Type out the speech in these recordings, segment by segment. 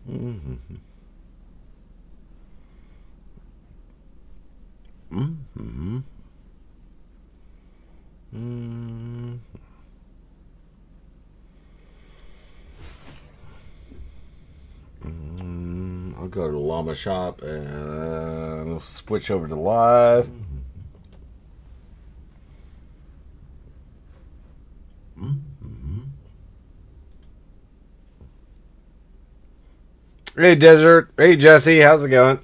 Mm-hmm. Mm-hmm. Mm-hmm. I'll go to the llama shop and we'll switch over to live. Mm-hmm. Hey, Desert. Hey, Jesse. How's it going?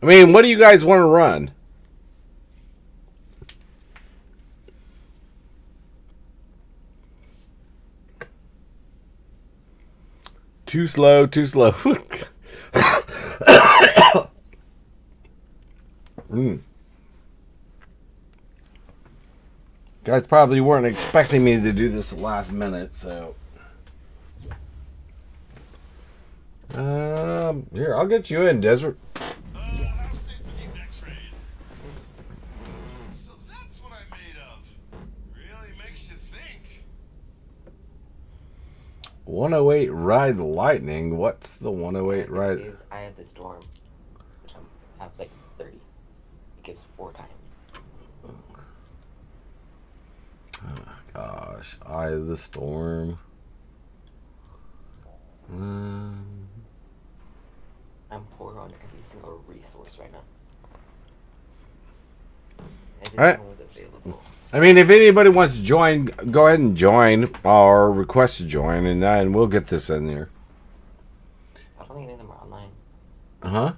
I mean, what do you guys want to run? Too slow, too slow. mm. Guys probably weren't expecting me to do this last minute, so. Here, I'll get you in, Desert. How safe are these X-rays? So that's what I'm made of. Really makes you think. 108 Ride Lightning. What's the 108 Ride? I have the Storm, which I have like 30. It gives 4 times. Oh, gosh. Eye of the Storm. I'm poor on every single resource right now. Alright. Everything was available. I mean, if anybody wants to join, go ahead and join or request to join, and then we'll get this in there. I don't think any of them are online. Uh-huh.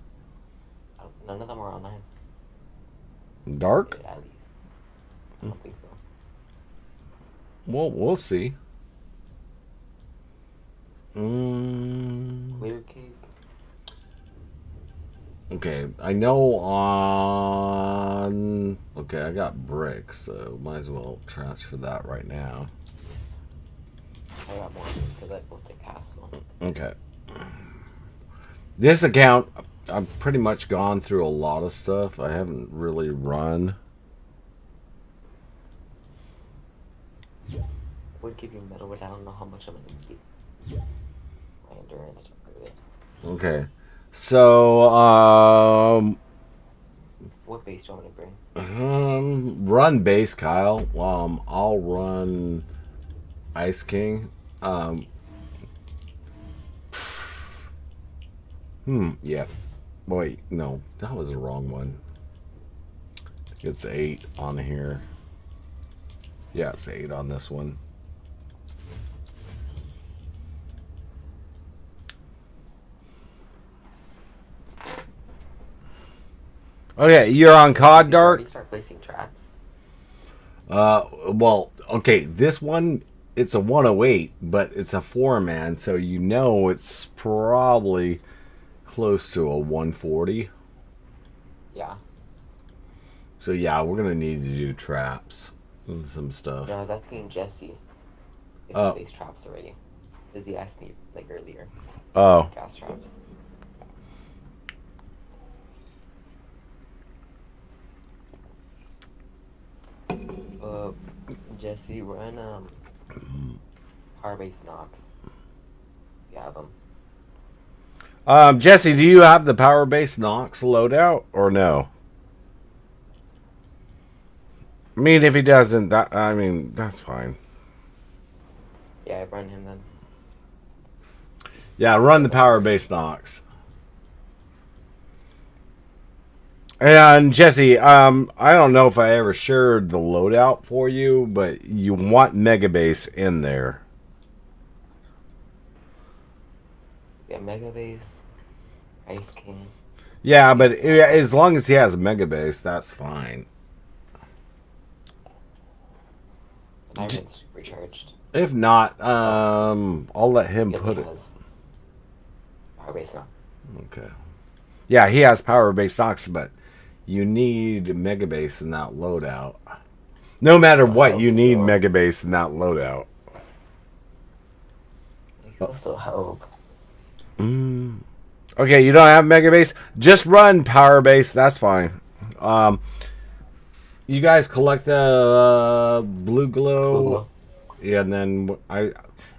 None of them are online. Dark? At least. I don't think so. Well, we'll see. Mm. Clear cake. Okay, I know on... Okay, I got bricks, so might as well transfer that right now. I got more because I built a castle. Okay. This account, I've pretty much gone through a lot of stuff. I haven't really run. Would give you metal, but I don't know how much I'm gonna keep. My endurance to prove it. Okay. So, What base do you want me to bring? run base, Kyle. I'll run Ice King. Yeah. Wait, no, that was the wrong one. It's 8 on here. Yeah, it's 8 on this one. Okay, you're on COD, Did you Dark? already start placing traps? Well, okay, this one, it's a 108, but it's a 4-man, so you know it's probably close to a 140. Yeah. So yeah, we're gonna need to do traps and some stuff. No, I was asking Jesse if Oh. he placed traps already. Because he asked me like earlier. Oh, Gas traps. Jesse, run power base Nox. You have them. Jesse, do you have the power base Nox loadout or no? I mean, if he doesn't, that's fine. Yeah, I run him then. Yeah, run the power base Nox. And Jesse, I don't know if I ever shared the loadout for you, but you want Mega Base in there. Yeah, Mega Base, Ice King. Yeah, but as long as he has a Mega Base, that's fine. I haven't recharged. If not, I'll let him put it. Power base Nox. Okay. Yeah, he has power base Nox, but you need Mega Base in that loadout. No matter what, you need Mega Base in that loadout. I also help. Okay, you don't have Mega Base? Just run power base. That's fine. You guys collect the blue glow. Blue glow. Yeah, and then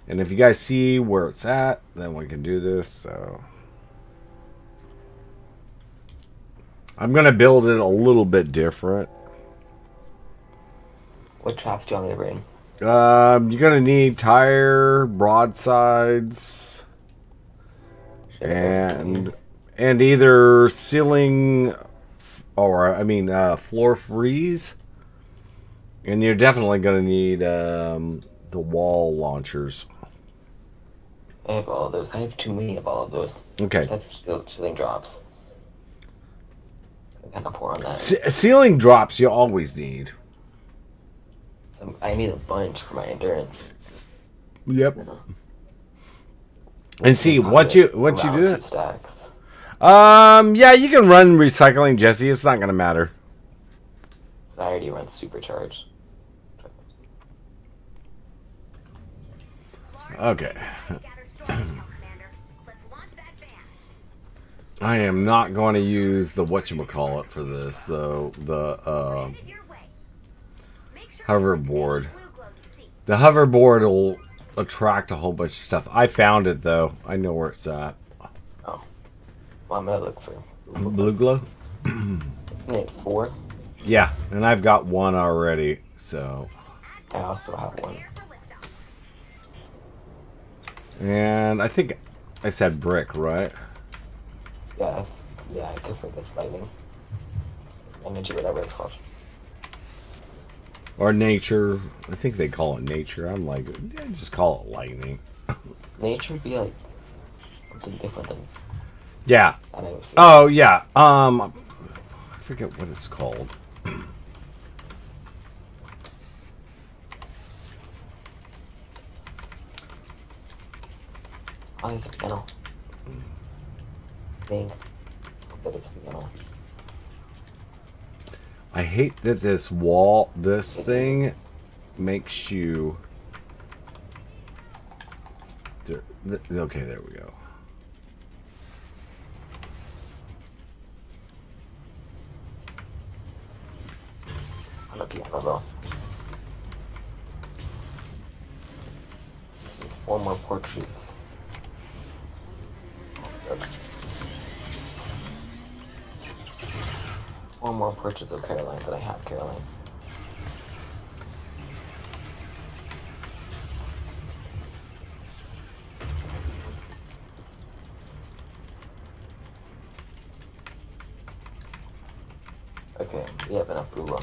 And if you guys see where it's at, then we can do this. So I'm going to build it a little bit different. What traps do you want me to bring? You're going to need tire, broadsides, and either ceiling or, floor freeze. And you're definitely going to need the wall launchers. I have all of those. I have too many of all of those. Okay. That's still ceiling drops. I'm kind of poor on that. Ceiling drops you always need. So I need a bunch for my endurance. Yep. And see, once you do Two it, stacks. yeah, you can run recycling, Jesse. It's not gonna matter. I already run supercharged. Okay. I am not going to use the whatchamacallit for this, though. The hoverboard. The hoverboard will attract a whole bunch of stuff. I found it, though. I know where it's at. Oh. Well, I'm going to look for Blue glow? Isn't it 4? Yeah, and I've got one already, so. I also have one. And I think I said brick, right? Yeah, I guess like it's lightning. Energy, whatever it's called. Or nature. I think they call it nature. I'm like, yeah, just call it lightning. Nature would be like something different than Yeah. that I would feel. Oh, yeah. I forget what it's called. Oh, there's a piano. Thing. But it's a piano. I hate that this thing makes you... Okay, there we go. On a piano though. 4 more portraits. Okay. 4 more portraits of Caroline that I have Caroline. Okay, we have enough blue.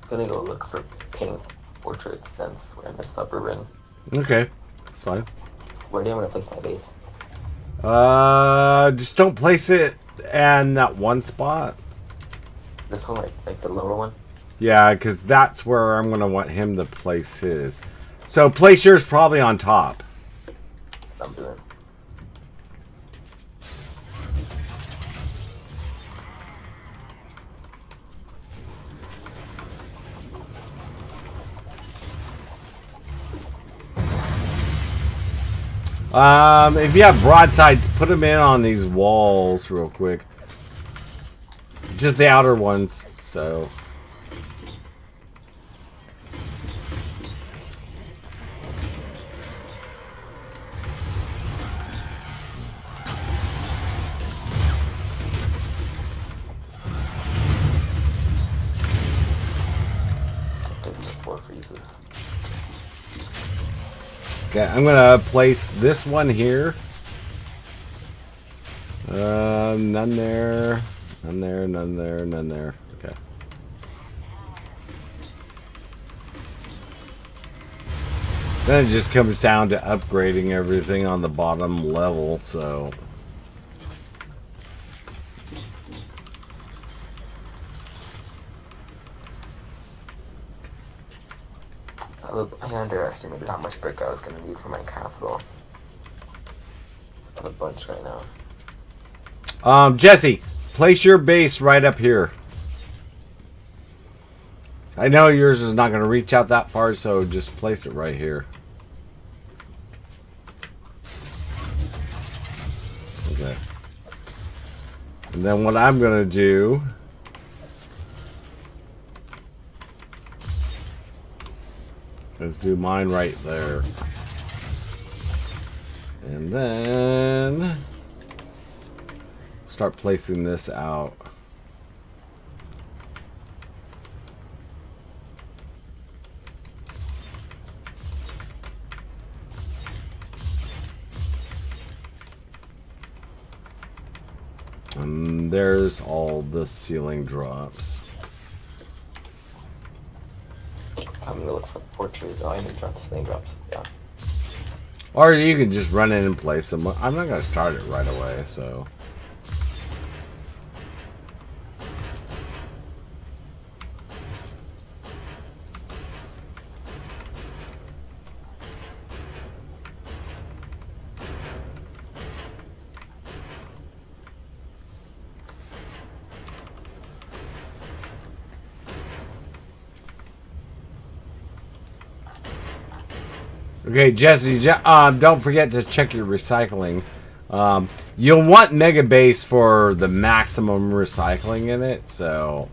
Gonna go look for pink portraits since we're in the suburban. Okay, that's fine. Where do you want to place my base? Just don't place it in that one spot. This one, like the lower one? Yeah, because that's where I'm going to want him to place his. So place yours probably on top. I'm doing. If you have broadsides, put them in on these walls real quick. Just the outer ones, so. There's the 4 freezes. Okay, I'm gonna place this one here. None there. None there, none there, none there. Okay. Then it just comes down to upgrading everything on the bottom level, so. I underestimated how much brick I was going to need for my castle. I have a bunch right now. Jesse, place your base right up here. I know yours is not going to reach out that far, so just place it right here. Okay. And then what I'm going to do Let's do mine right there. And then start placing this out. And there's all the ceiling drops. I'm gonna look for the portrait. Oh, I didn't drop this thing. Dropped. Yeah. Or you can just run in and place them. I'm not going to start it right away, so. Okay, Jesse, don't forget to check your recycling. You'll want Mega Base for the maximum recycling in it, so...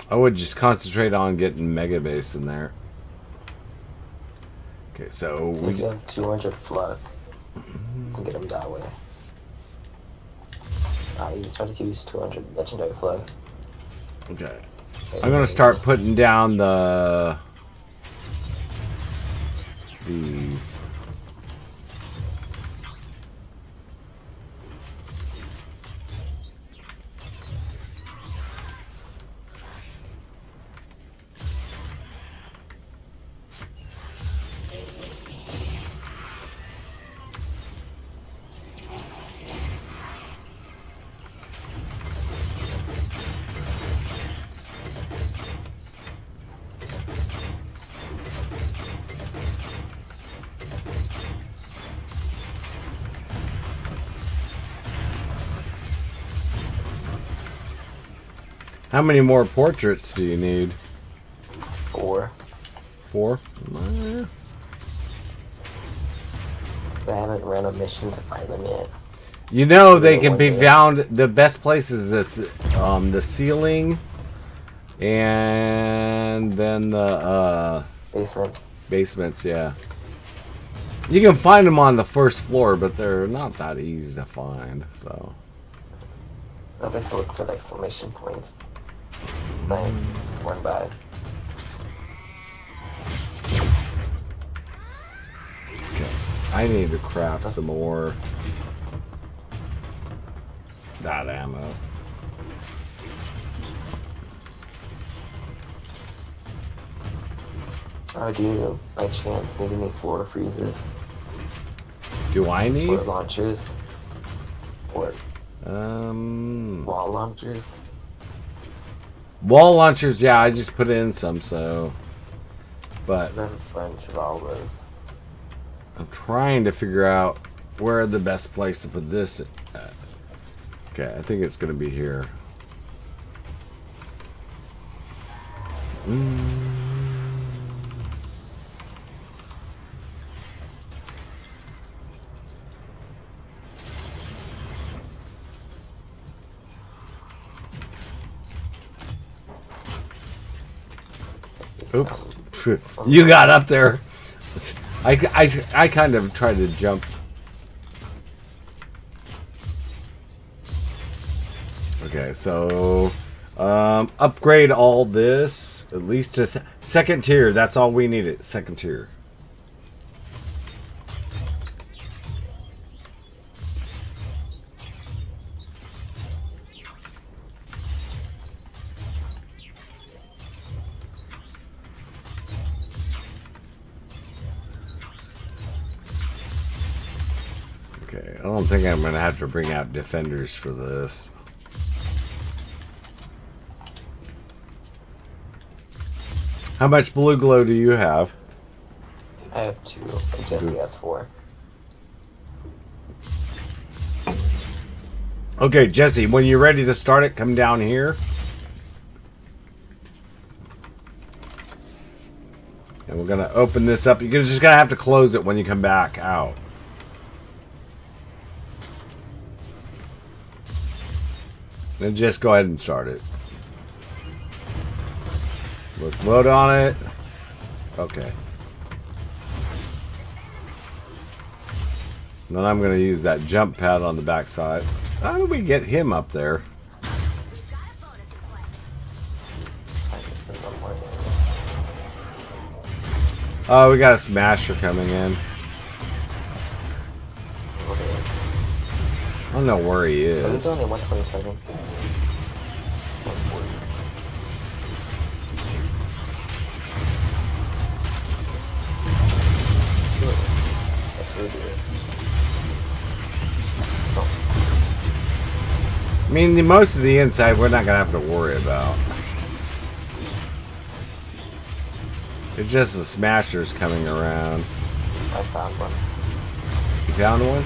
I would just concentrate on getting Mega Base in there. Okay, so we have 200 flood. We'll get them that way. You started to use 200 legendary flood. Okay. I'm gonna start putting down these. How many more portraits do you need? 4. 4? I haven't ran a mission to find them yet. You know they can be found. The best place is this, the ceiling, and then the basements. Yeah. You can find them on the first floor, but they're not that easy to find. So. I'll just look for the exclamation points. Like, one by. Okay. I need to craft some more that ammo. Oh, do you, by chance, need any floor freezes? Do I need? Or launchers? Or wall launchers? Wall launchers, yeah, I just put in some, so. But I have a bunch of all those. I'm trying to figure out where the best place to put this at. Okay, I think it's going to be here. Oops. You got up there. I kind of tried to jump. Okay, so upgrade all this at least to second tier. That's all we needed. Second tier. Okay, I don't think I'm gonna have to bring out defenders for this. How much blue glow do you have? I have 2, and Jesse has 4. Okay, Jesse, when you're ready to start it, come down here. And we're gonna open this up. You're just gonna have to close it when you come back out. Then just go ahead and start it. Let's load on it. Okay. Then I'm going to use that jump pad on the backside. How do we get him up there? Oh, we got a smasher coming in. I don't know where he But is. it's only 127. 140. That's really good. I mean, most of the inside we're not going to have to worry about. It's just the smashers coming around. I found one. You found one?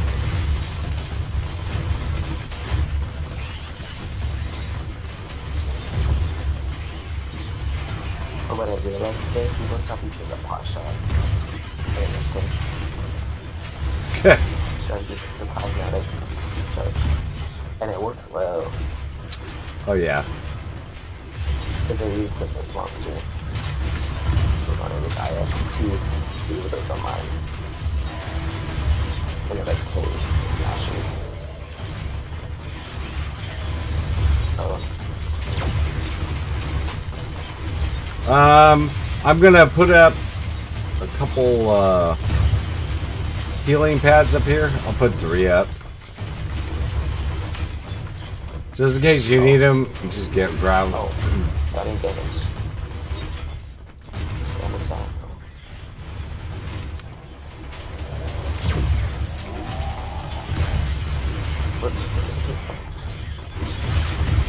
Or what I realized today, he must not be using a pot shot. In this thing. So I'm using the pragmatic charge. And it works well. Oh, yeah. Because I used this monster. We're going to die at 2 with it on mine. And it like kills the smashers. I'm gonna put up a couple healing pads up here. I'll put 3 up. Just in case you need them, just grab them. Oh, got him damage. Damage that.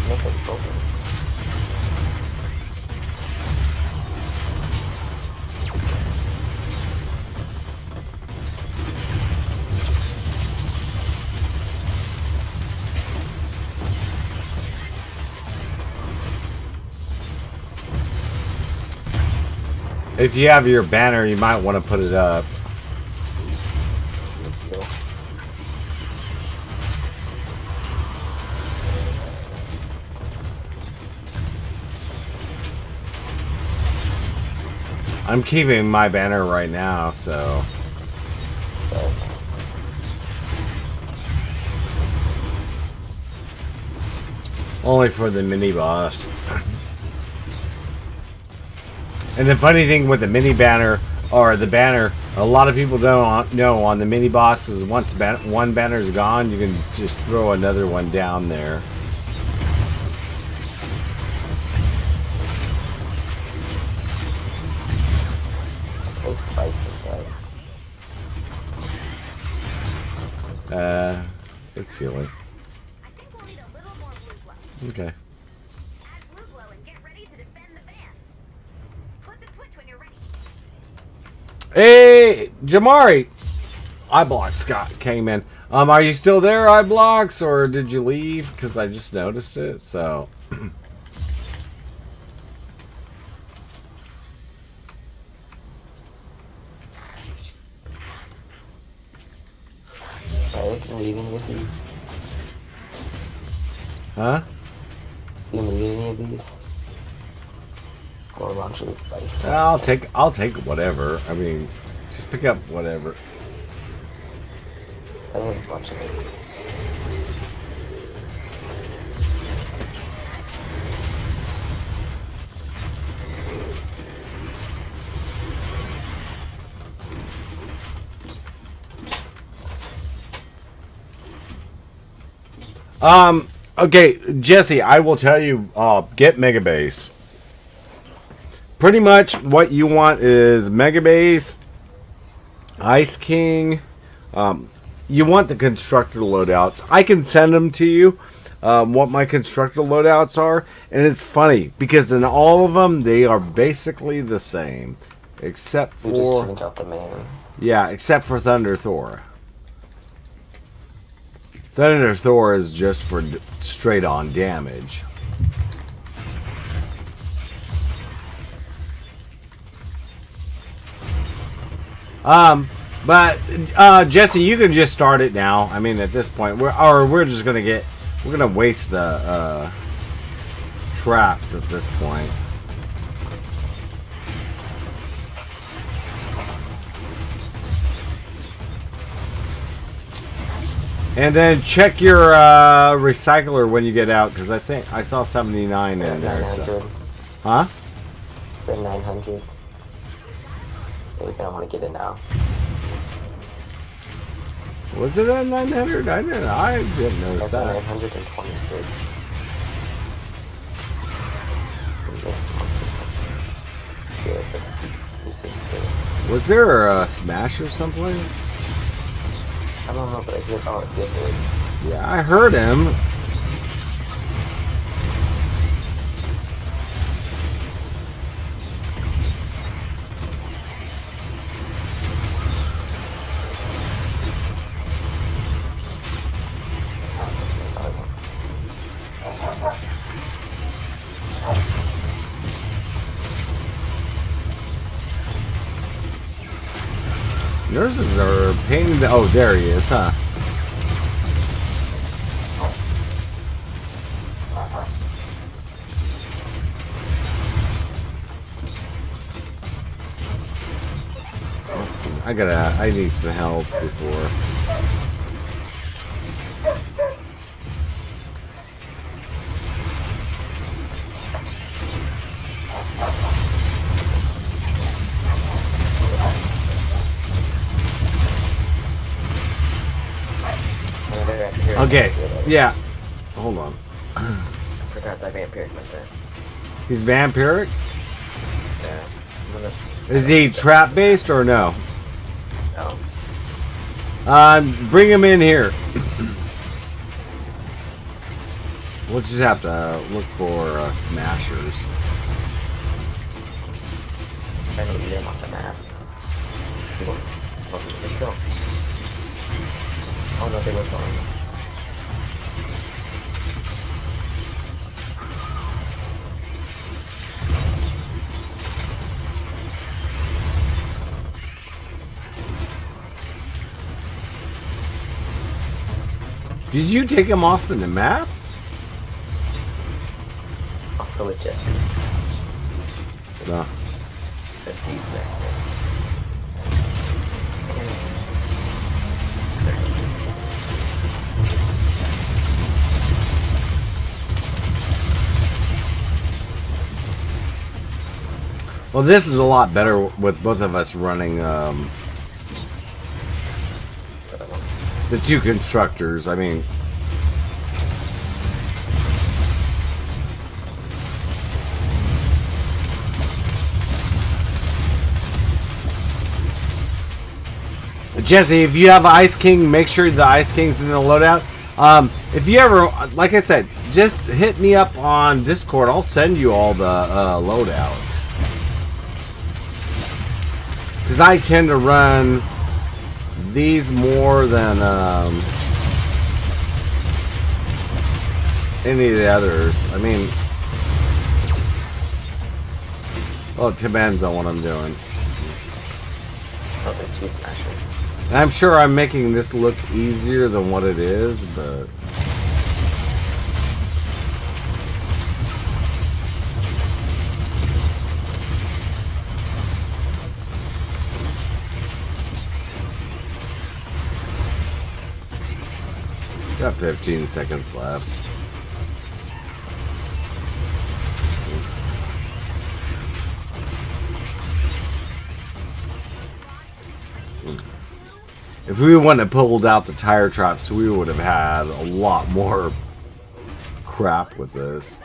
Make it broken. If you have your banner, you might want to put it up. I'm keeping my banner right now, so. Only for the mini boss. And the funny thing with the mini banner, or the banner, a lot of people don't know on the mini bosses, once one banner's gone, you can just throw another one down there. Those spikes inside. It's healing. I think we'll need a little more blue glow. Okay. Add blue glow and get ready to defend the van. Flip the switch when you're ready. Hey, Jamari! iBlock Scott came in. Are you still there, iBlocks, or did you leave? Because I just noticed it, so. Right? Do you need any of these? Huh? Do you need any of these? Or launchers, spikes? I'll take whatever. I mean, just pick up whatever. I need a bunch of those. Okay, Jesse, I will tell you, get Megabase. Pretty much what you want is Megabase, Ice King. You want the constructor loadouts. I can send them to you, what my constructor loadouts are. And it's funny, because in all of them, they are basically the same. Except You just for... change out the main. Yeah, except for Thunder Thor. Thunder Thor is just for straight on damage. But Jesse, you can just start it now. I mean, at this point, we're just gonna get We're gonna waste the traps at this point. And then check your recycler when you get out, because I think I saw 79 in there. 900. So. Huh? It's at 900. Maybe I don't want to get it now. Was it at 900? I didn't notice That's at that. 926. Was there a smash or someplace? I don't know, but I hear. Oh, yes, there is. Yeah, I heard him. Nurses are painting the. Oh, there he is, huh? I need some help before. Okay, yeah. Hold on. I forgot that vampiric went there. He's vampiric? Yeah. Is he trap based or no? No. Bring him in here. We'll just have to look for smashers. I need to get him off the map. Let's go. Oh no, they were gone. Did you take him off the map? Also with Jesse. No. The seeds back there. Well, this is a lot better with both of us running the two constructors. I mean, Jesse, if you have Ice King, make sure the Ice King's in the loadout. If you ever, like I said, just hit me up on Discord. I'll send you all the loadouts. Because I tend to run these more than any of the others. I mean, well, it depends on what I'm doing. Oh, there's two smashers. And I'm sure I'm making this look easier than what it is, but... Got 15 seconds left. If we wouldn't have pulled out the tire traps, we would have had a lot more crap with this.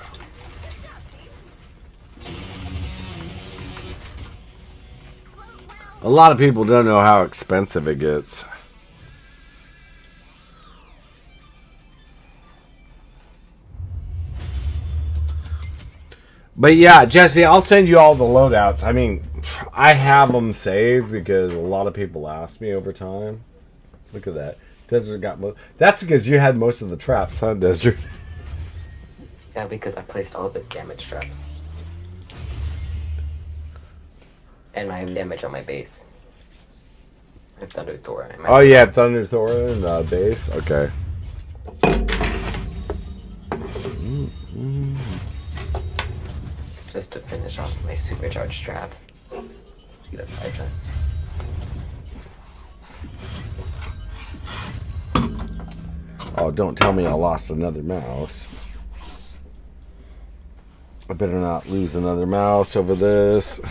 A lot of people don't know how expensive it gets. But yeah, Jesse, I'll send you all the loadouts. I mean, I have them saved because a lot of people ask me over time. Look at that. Desert got most. That's because you had most of the traps, huh, Desert? Yeah, because I placed all the damage traps. And I have damage on my base. I have Thunder Thor. Oh, yeah, Thunder Thor and base? Okay. to finish off my supercharged traps. Get a 5 time. Oh, don't tell me I lost another mouse. I better not lose another mouse over this.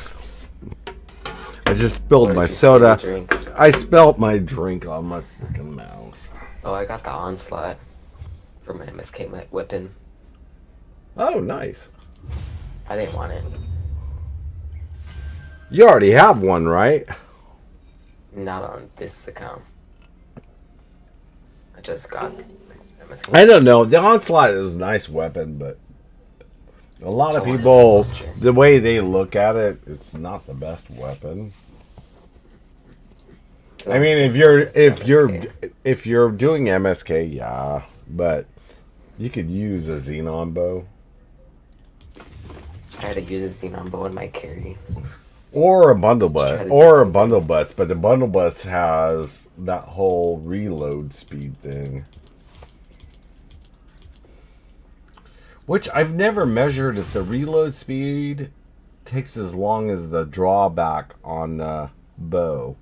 I just spilled Where my did you spill your soda. drink? I spilled my drink on my freaking mouse. Oh, I got the onslaught for my MSK weapon. Oh, nice. I didn't want it. You already have one, right? Not on this account. I just got MSK. I don't know. The onslaught is a nice weapon, but a lot of It's a people, launcher. the way they look at it, it's not the best weapon. I mean, if you're doing MSK, yeah, but you could use a xenon bow I had to use a xenon bow in my carry. or a bundle Let's try bus to do or a something. bundle bus, but the bundle bus has that whole reload speed thing, which I've never measured if the reload speed takes as long as the drawback on the bow.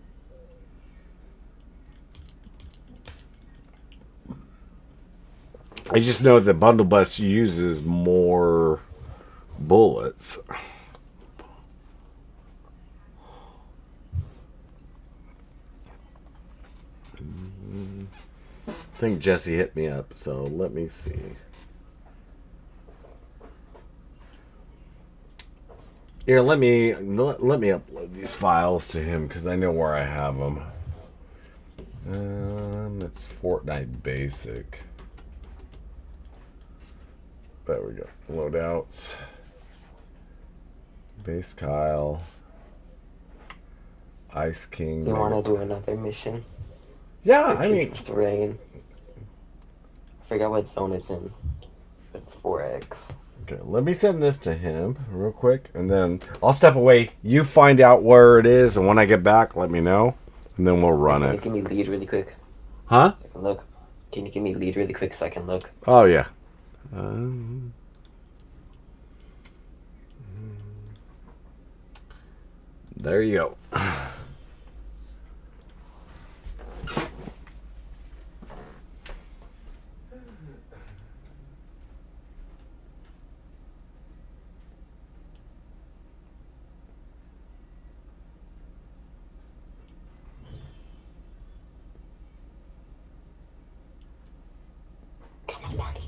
I just know the bundle bus uses more bullets. I think Jesse hit me up, so let me see. Here, let me upload these files to him because I know where I have them. It's Fortnite Basic. There we go. Loadouts. Base Kyle. Ice King. Do you want to do another mission? Yeah, I mean, It's rain. I forgot what zone it's in. It's 4X. okay, let me send this to him real quick, and then I'll step away. You find out where it is, and when I get back, let me know, and then we'll run Can you it. give me lead really quick Huh? so I can look? Can you give me lead really quick so I can look? Oh, yeah. There you go. Come on, buddy.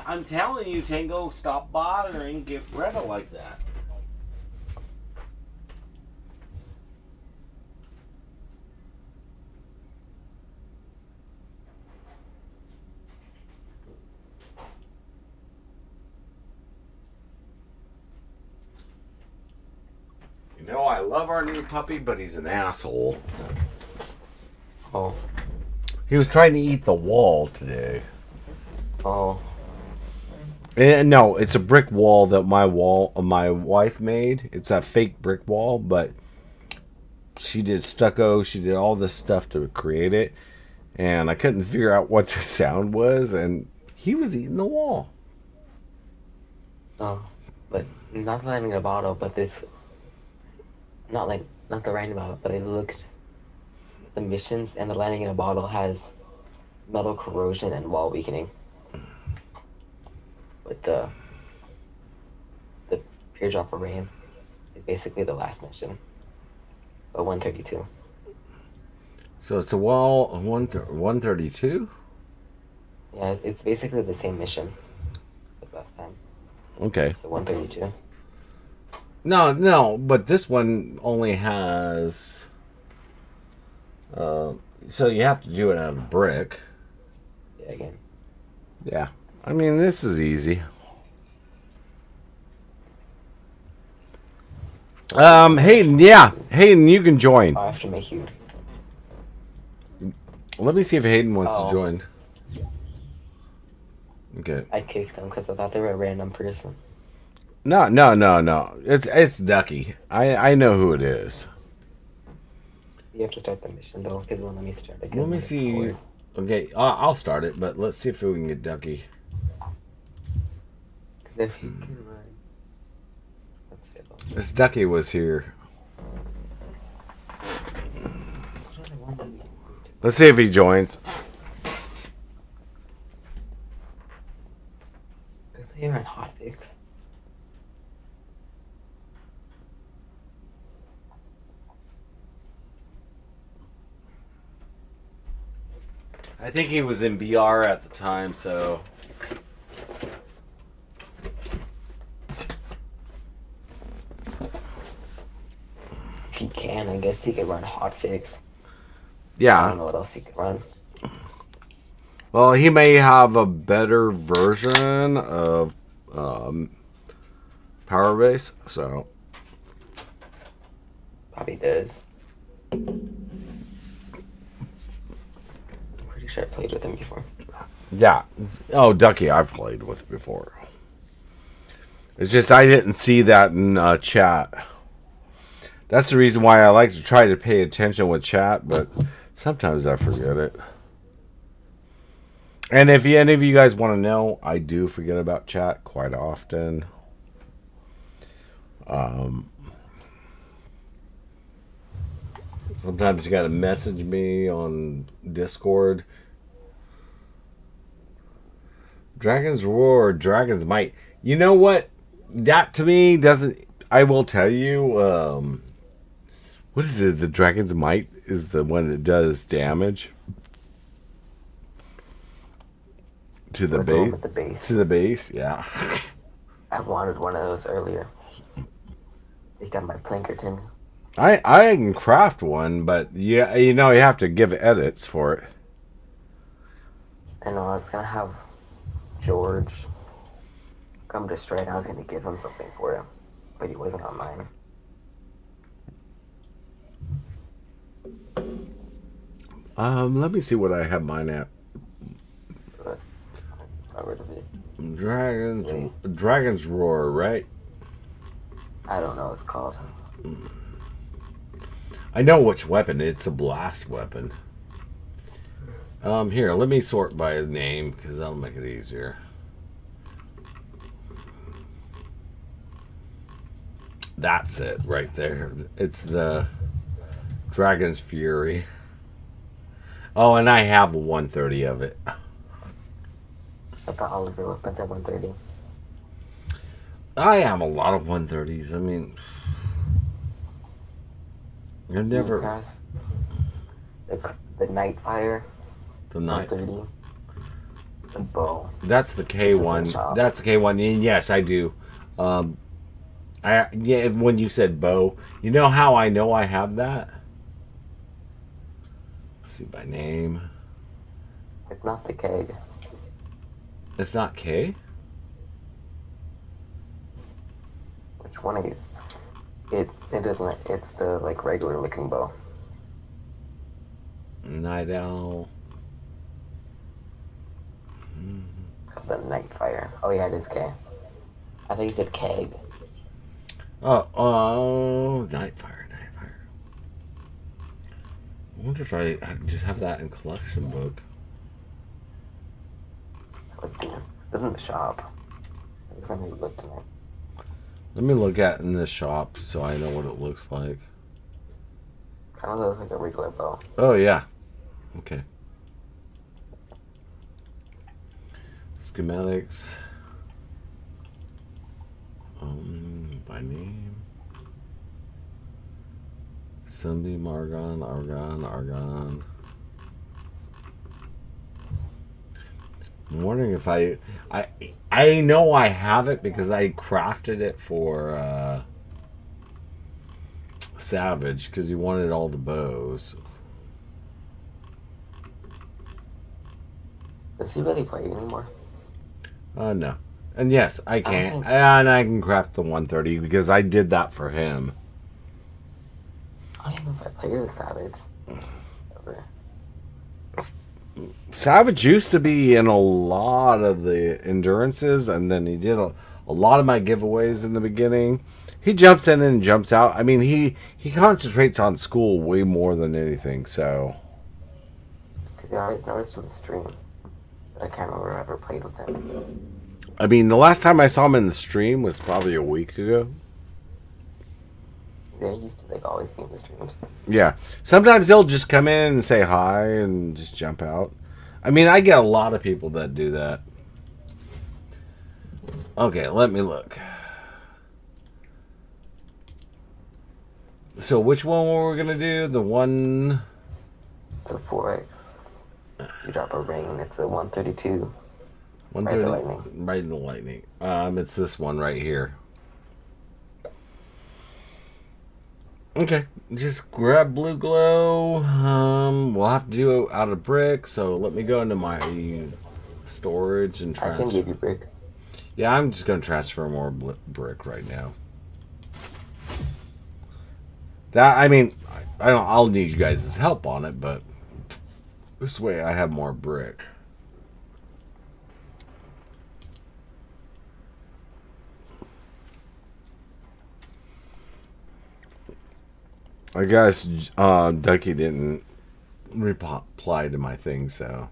I'm telling you, Tango, stop bothering. Get rid of like that. You know, I love our new puppy, but he's an asshole. Oh. He was trying to eat the wall today. Oh. And no, it's a brick wall that my wife made. It's a fake brick wall, but she did stucco. She did all this stuff to create it, and I couldn't figure out what the sound was, and he was eating the wall. Oh. But not the lightning in a bottle, but this. Not the lightning bottle, but I looked. The missions and the lightning in a bottle has metal corrosion and wall weakening. With the teardrop of rain is basically the last mission. But 132. So it's a wall 132? Yeah, it's basically the same mission as last time. Okay. So 132. No, but this one only has... so you have to do it out of brick. Yeah, again. Yeah. I mean, this is easy. Hayden, yeah. Hayden, you can join. I have to make you. Let me see if Hayden wants Oh. to join. Okay. I kicked them because I thought they were a random person. No. It's Ducky. I know who it is. You have to start the mission though, because it won't let me start it. 'cause Let me my see. cord- Okay, I'll start it, but let's see if we can get Ducky. Because if he can run. Let's see. This Ducky was here. Let's see if he joins. Is he on hotfix? I think he was in BR at the time, so... If he can, I guess he could run hotfix. I Yeah. don't know what else he could run. Well, he may have a better version of Power Base, so... Probably does. I'm pretty sure I played with him before. Yeah. Oh, Ducky, I've played with before. It's just I didn't see that in chat. That's the reason why I like to try to pay attention with chat, but sometimes I forget it. And if any of you guys want to know, I do forget about chat quite often. Sometimes you got to message me on Discord. Dragon's Roar, Dragon's Might. You know what? That to me doesn't... I will tell you, what is it? The Dragon's Might is the one that does damage to the We're going base. with the base. To the base, yeah. I wanted one of those earlier. Take down my Plankerton. I can craft one, but yeah, you know you have to give edits for it. I know I was gonna have George come destroy it. I was gonna give him something for him, but he wasn't on mine. Let me see what I have mine at. But I got rid of it. Dragon's Roar, right? I don't know what it's called. I know which weapon. It's a blast weapon. Here, let me sort by name because that'll make it easier. That's it right there. It's the Dragon's Fury. Oh, and I have 130 of it. I thought all of your weapons are 130. I have a lot of 130s. I mean, I've never... The Night Fire. The night. 130. It's a bow. That's the K It's a one. shop. That's the K one. And yes, I do. Yeah. When you said bow, you know how I know I have that? Let's see by name. It's not the keg. It's not K. Which one are you? It doesn't. It's the like regular looking bow. Night Owl. The Nightfire. Oh yeah, it is K. I think you said keg. Oh, Nightfire. I wonder if I just have that in collection book. It's in the shop. I was gonna look tonight. Let me look at it in the shop so I know what it looks like. Kind of looks like a regular bow. Oh yeah. Okay. Schematics. By name. Sunbeam, Argon. I'm wondering if I know I have it because I crafted it for Savage because he wanted all the bows. Does he really play anymore? No. And yes, I can. Okay. And I can craft the 130 because I did that for him. I don't even know if I played as Savage. Ever. Savage used to be in a lot of the endurances, and then he did a lot of my giveaways in the beginning. He jumps in and jumps out. I mean, he concentrates on school way more than anything, so... Because I always noticed him in stream. But I can't remember if I ever played with him. I mean, the last time I saw him in the stream was probably a week ago. Yeah, he used to like always be in the streams. Yeah. Sometimes he'll just come in and say hi and just jump out. I mean, I get a lot of people that do that. Okay, let me look. So which one were we going to do? The one... It's a 4X. You drop a ring, it's a 132. 130. Right in the lightning. It's this one right here. Okay, just grab blue glow. We'll have to do it out of brick, so let me go into my storage and I transfer. can give you brick. Yeah, I'm just going to transfer more brick right now. That, I mean, I'll need you guys' help on it, but this way I have more brick. I guess Ducky didn't reply to my thing, so...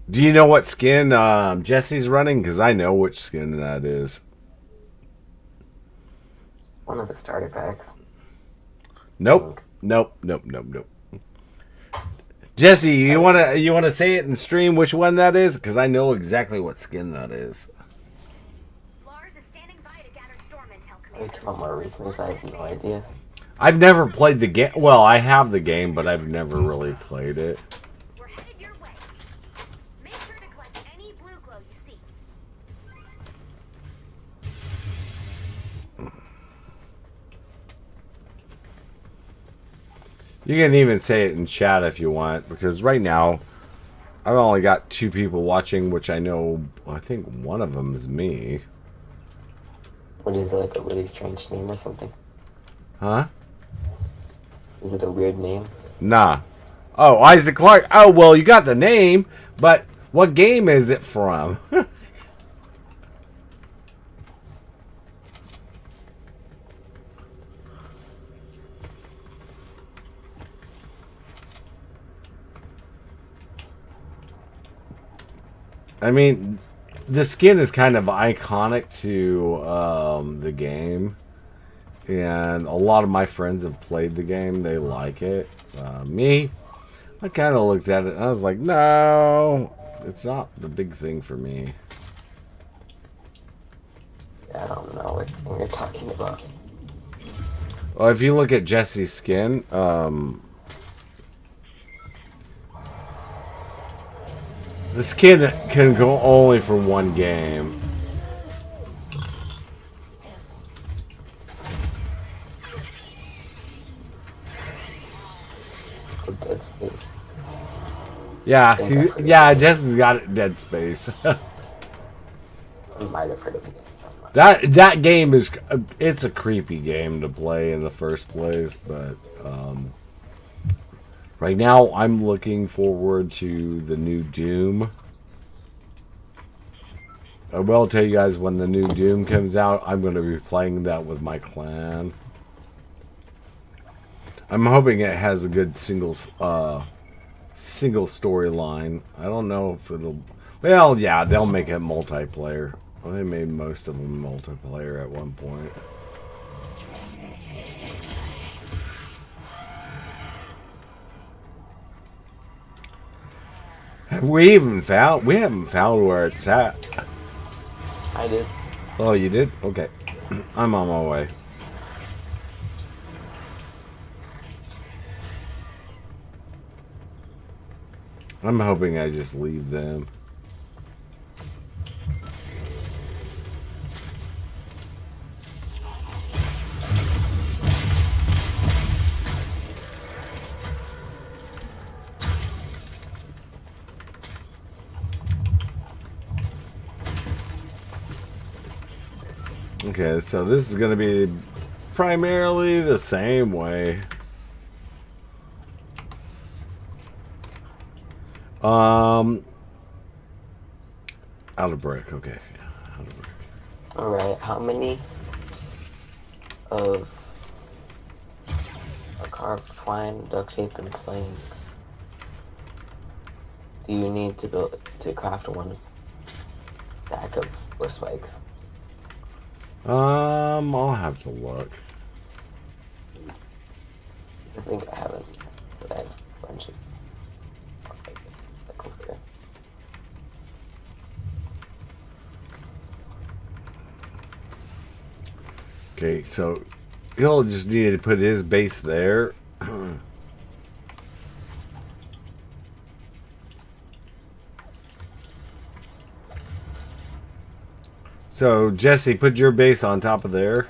Do you know what skin Jesse's running? Because I know which skin that is. One of the starter packs. Nope. Nope. Jesse, you wanna say it in stream which one that is? Because I know exactly what skin that is. Lars is standing by to gather storm intel, They Commander. came out more recently, so I have no idea. I've never played the game. Well, I have the game, but I've never really played it. We're headed your way. Make sure to collect any blue glow you see. You can even say it in chat if you want, because right now I've only got 2 people watching, which I know, I think one of them is me. What is it, like a really strange name or something? Huh? Is it a weird name? Nah. Oh, Isaac Clark. Oh, well, you got the name, but what game is it from? I mean, the skin is kind of iconic to the game. and a lot of my friends have played the game. They like it. Me, I kind of looked at it and I was like, no, it's not the big thing for me. I don't know what you're talking about. Well, if you look at Jesse's skin, the skin can go only for one game. Oh, Dead Space. Yeah, think I've heard of yeah, it. Jesse's got it. Dead Space. I might have heard of it. That game is it's a creepy game to play in the first place, but right now I'm looking forward to the new Doom. I will tell you guys when the new Doom comes out, I'm going to be playing that with my clan. I'm hoping it has a good single storyline. I don't know if it'll. Well, yeah, they'll make it multiplayer. Well, they made most of them multiplayer at one point. We haven't found where it's at. I did. Oh, you did? Okay. I'm on my way. I'm hoping I just leave them. Okay, so this is going to be primarily the same way. Out of brick, okay. Yeah, out of brick. Alright, how many of a carved twine, duct tape, and planks do you need to build to craft one stack of wood spikes? I'll have to look. I think I haven't, but I have a bunch of cycles here. Okay, so he'll just need to put his base there. So, Jesse, put your base on top of there.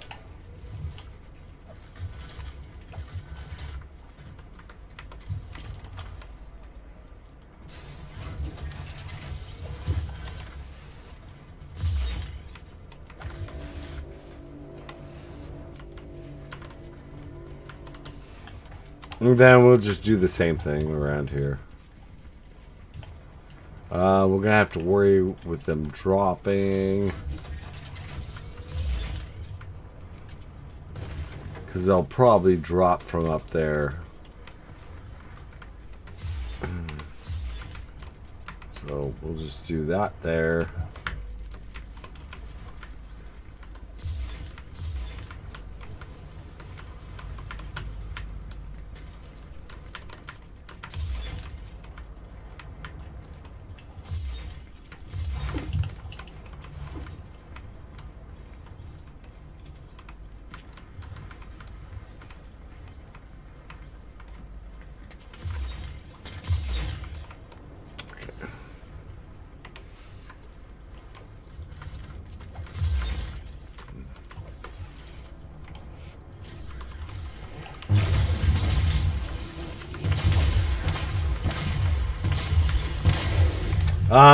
And then we'll just do the same thing around here. We're going to have to worry with them dropping. Because they'll probably drop from up there. So we'll just do that there.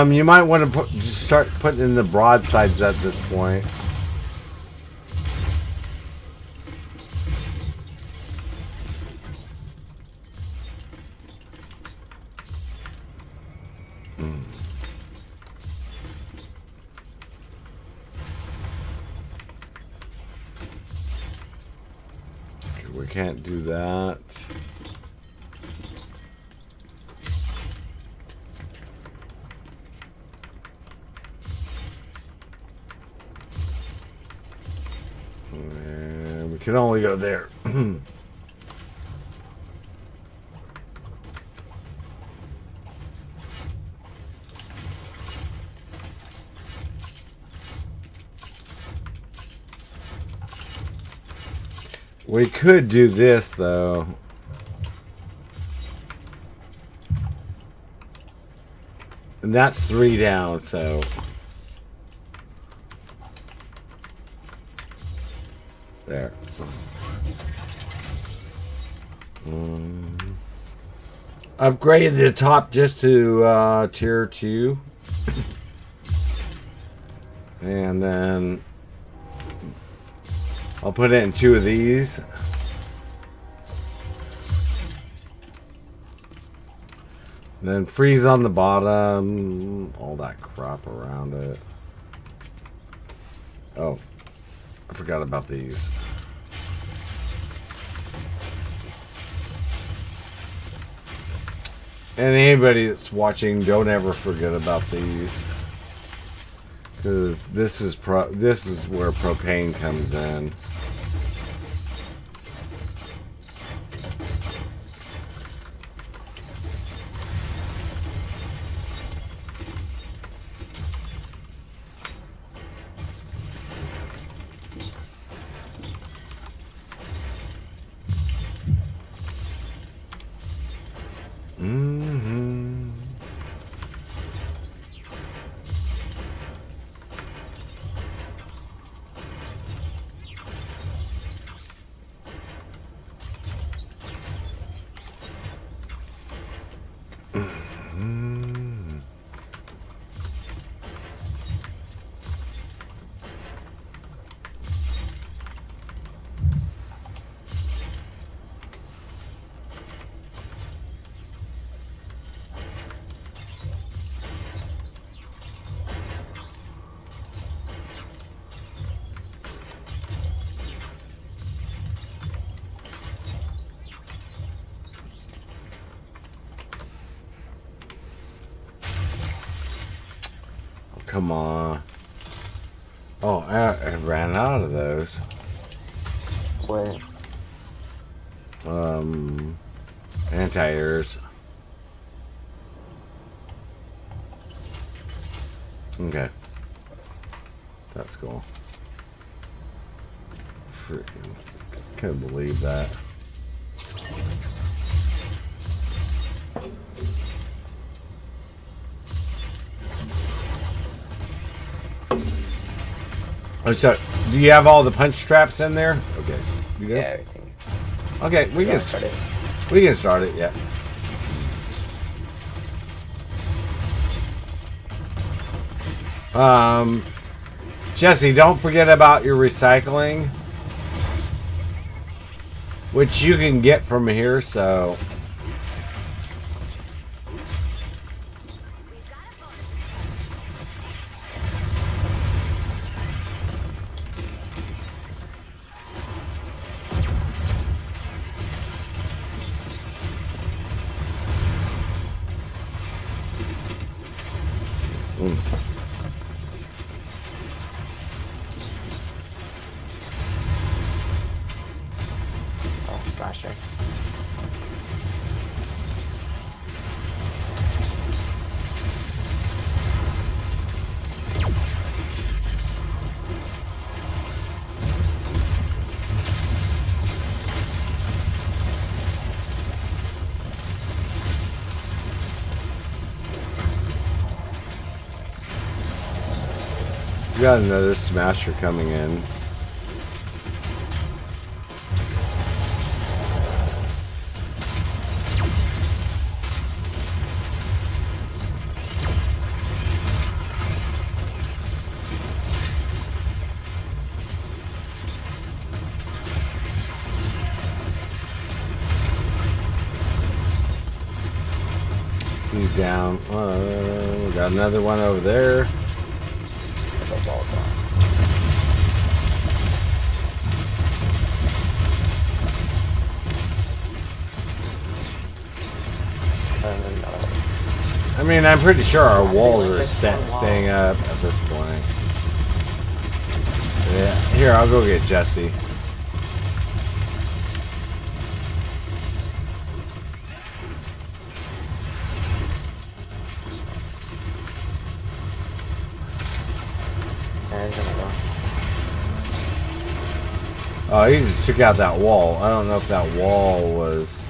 You might want to just start putting in the broadsides at this point. Okay, we can't do that. can only go there. We could do this though. And that's 3 down, so there. Upgrade the top just to tier 2. And then I'll put it in 2 of these. Then freeze on the bottom, all that crap around it. Oh, I forgot about these. And anybody that's watching, don't ever forget about these, because this is where propane comes in. Come on. Oh, I ran out of those. Where? Anti-airs. Okay. That's cool. Freaking can't believe that. Oh, so, do you have all the punch traps in there? Okay. You good? Yeah, everything. Okay, we can start it. We can start it, yeah. Jesse, don't forget about your recycling, which you can get from here, so. Oh, slasher. We got another smasher coming in. He's down. We got another one over there. I mean, I'm pretty sure our walls are staying up at this point. Yeah, here, I'll go get Jesse. There's gonna go. Oh, he just took out that wall. I don't know if that wall was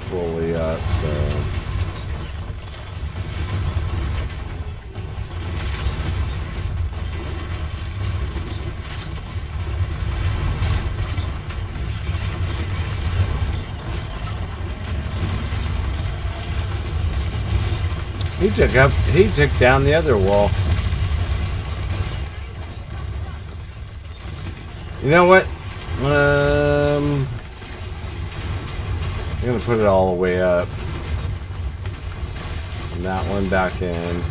fully up, so. He took down the other wall. You know what? I'm gonna put it all the way up. And that one back in.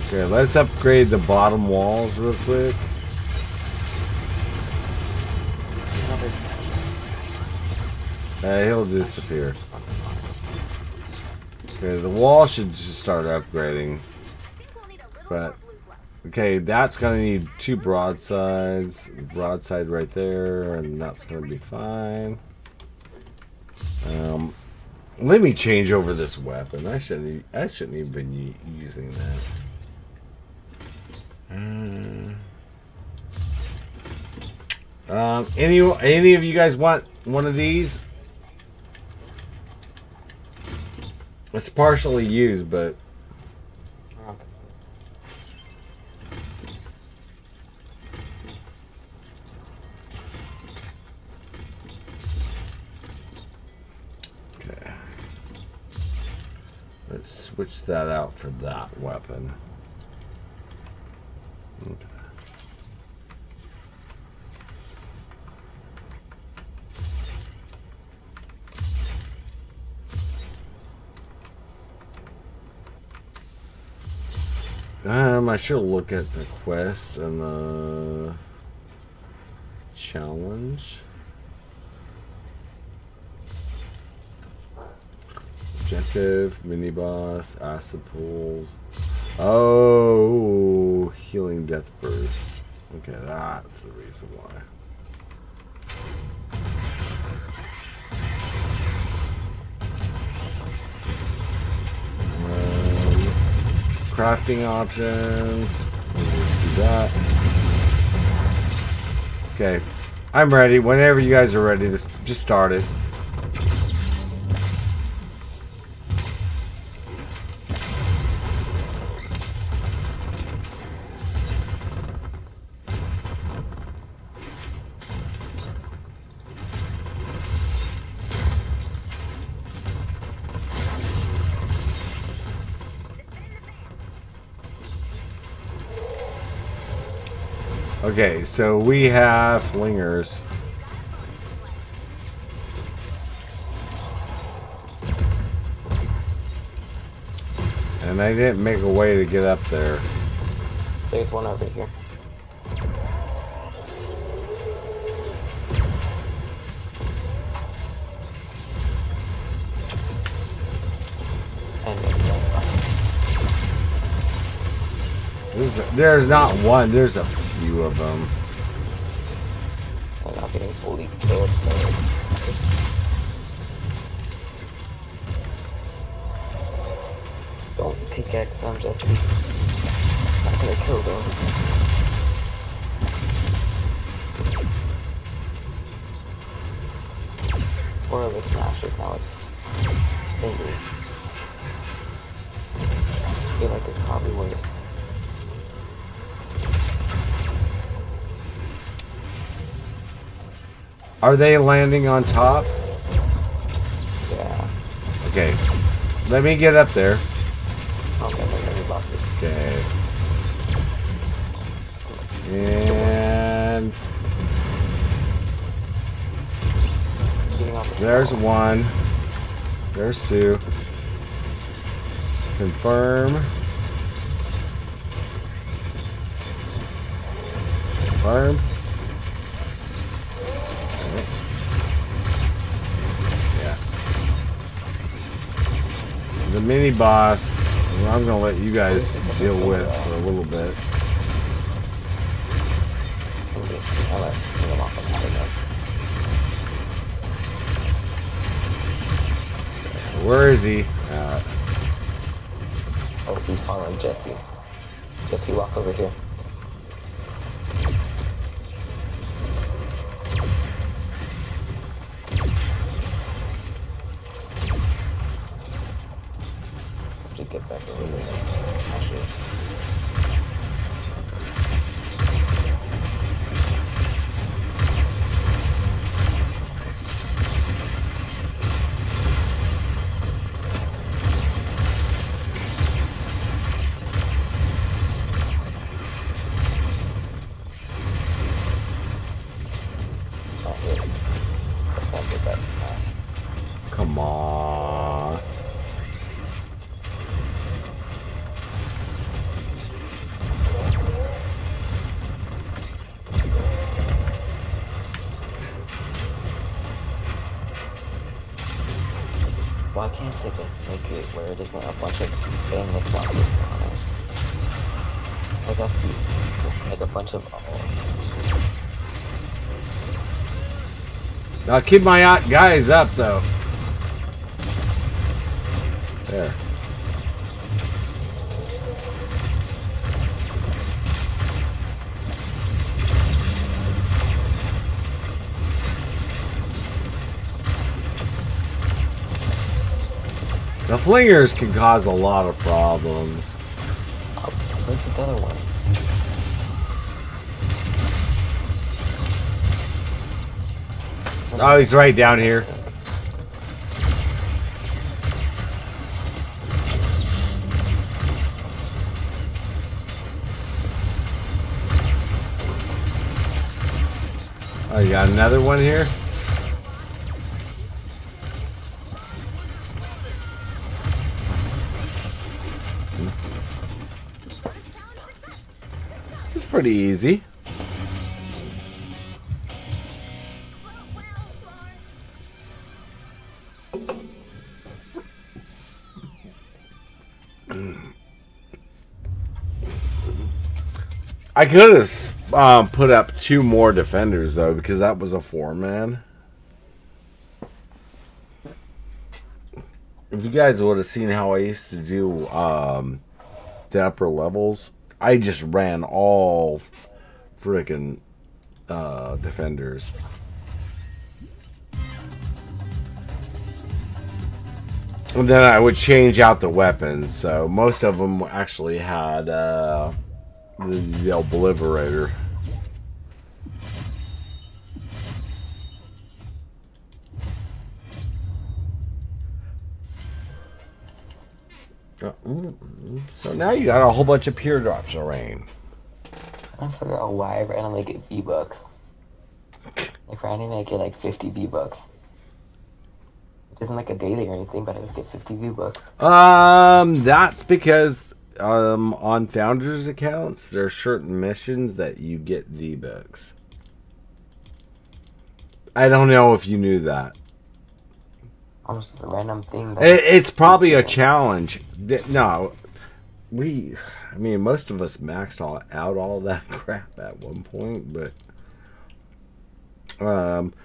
Okay, let's upgrade the bottom walls real quick. He'll disappear. Okay, the wall should just start upgrading. But, okay, that's gonna need 2 broadsides. Broadside right there, and that's gonna be fine. Let me change over this weapon. I shouldn't even been using that. Any of you guys want one of these? It's partially used, but okay. Let's switch that out for that weapon. Okay. I should look at the quest and the challenge. Objective, mini boss, acid pools. Oh, healing death burst. Okay, that's the reason why. Crafting options. Let's do that. Okay, I'm ready. Whenever you guys are ready, just start it. Okay, so we have flingers. And I didn't make a way to get up there. There's one over here. And There's not one, there's a few of them. I'm not getting fully killed, so don't pickaxe them, Jesse. I'm not gonna kill them. Or the smashers, now it's fingers. I feel like it's probably worse. Are they landing on top? Yeah. Okay. Let me get up there. Okay, then we lost it. Okay. And there's one. There's two. Confirm. Confirm. The mini boss, I'm gonna let you guys deal with for a little bit. I'm just I'll let him off on that enough. Where is he? Oh, he's following Jesse. Jesse, walk over here. Just get back over there. Actually. Not really. Can't get that fast. Come on. Why can't they just make it where it isn't a bunch of insanely sloppy spawners? Like that's like a bunch of Now keep my guys up though. There. The flingers can cause a lot of problems. where's the other one? Oh, he's right down here. Oh, you got another one here? It's pretty easy. I could have put up 2 more defenders though, because that was a 4-man. If you guys would have seen how I used to do the upper levels, I just ran all freaking defenders. And then I would change out the weapons, so most of them actually had the Obliterator. So now you got a whole bunch of pure drops of rain. I don't figure out why I randomly get V-Bucks. If I randomly get like 50 V-Bucks. It isn't like a daily or anything, but I just get 50 V-Bucks. That's because on founders accounts there are certain missions that you get V-Bucks. I don't know if you knew that. Almost just a random thing. It's probably a challenge. No, I mean, most of us maxed out all that crap at one point, but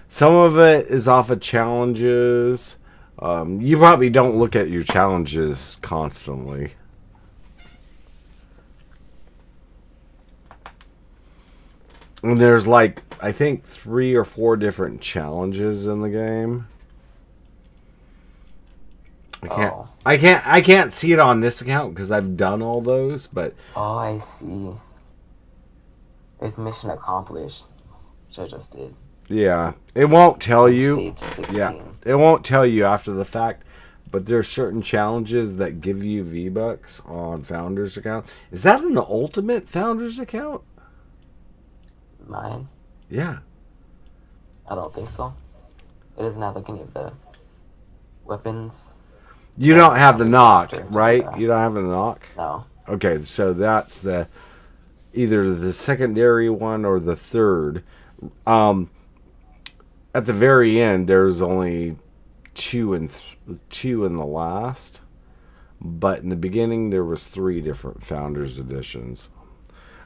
some of it is off of challenges. You probably don't look at your challenges constantly. And there's like, I think 3 or 4 different challenges in the game. I can't see it on this account because I've done all those, but Oh, I see. There's mission accomplished, which I just did. yeah, it won't tell you. Stage 16. Yeah, it won't tell you after the fact, but there's certain challenges that give you V-Bucks on Founders account. Is that an ultimate Founders account? Mine? Yeah. I don't think so. It doesn't have like any of the weapons. You don't have the knock, Just right? like that. You don't have the knock? No. Okay, so that's the either the secondary one or the third. At the very end, there's only 2 in the last, but in the beginning there was 3 different Founders editions.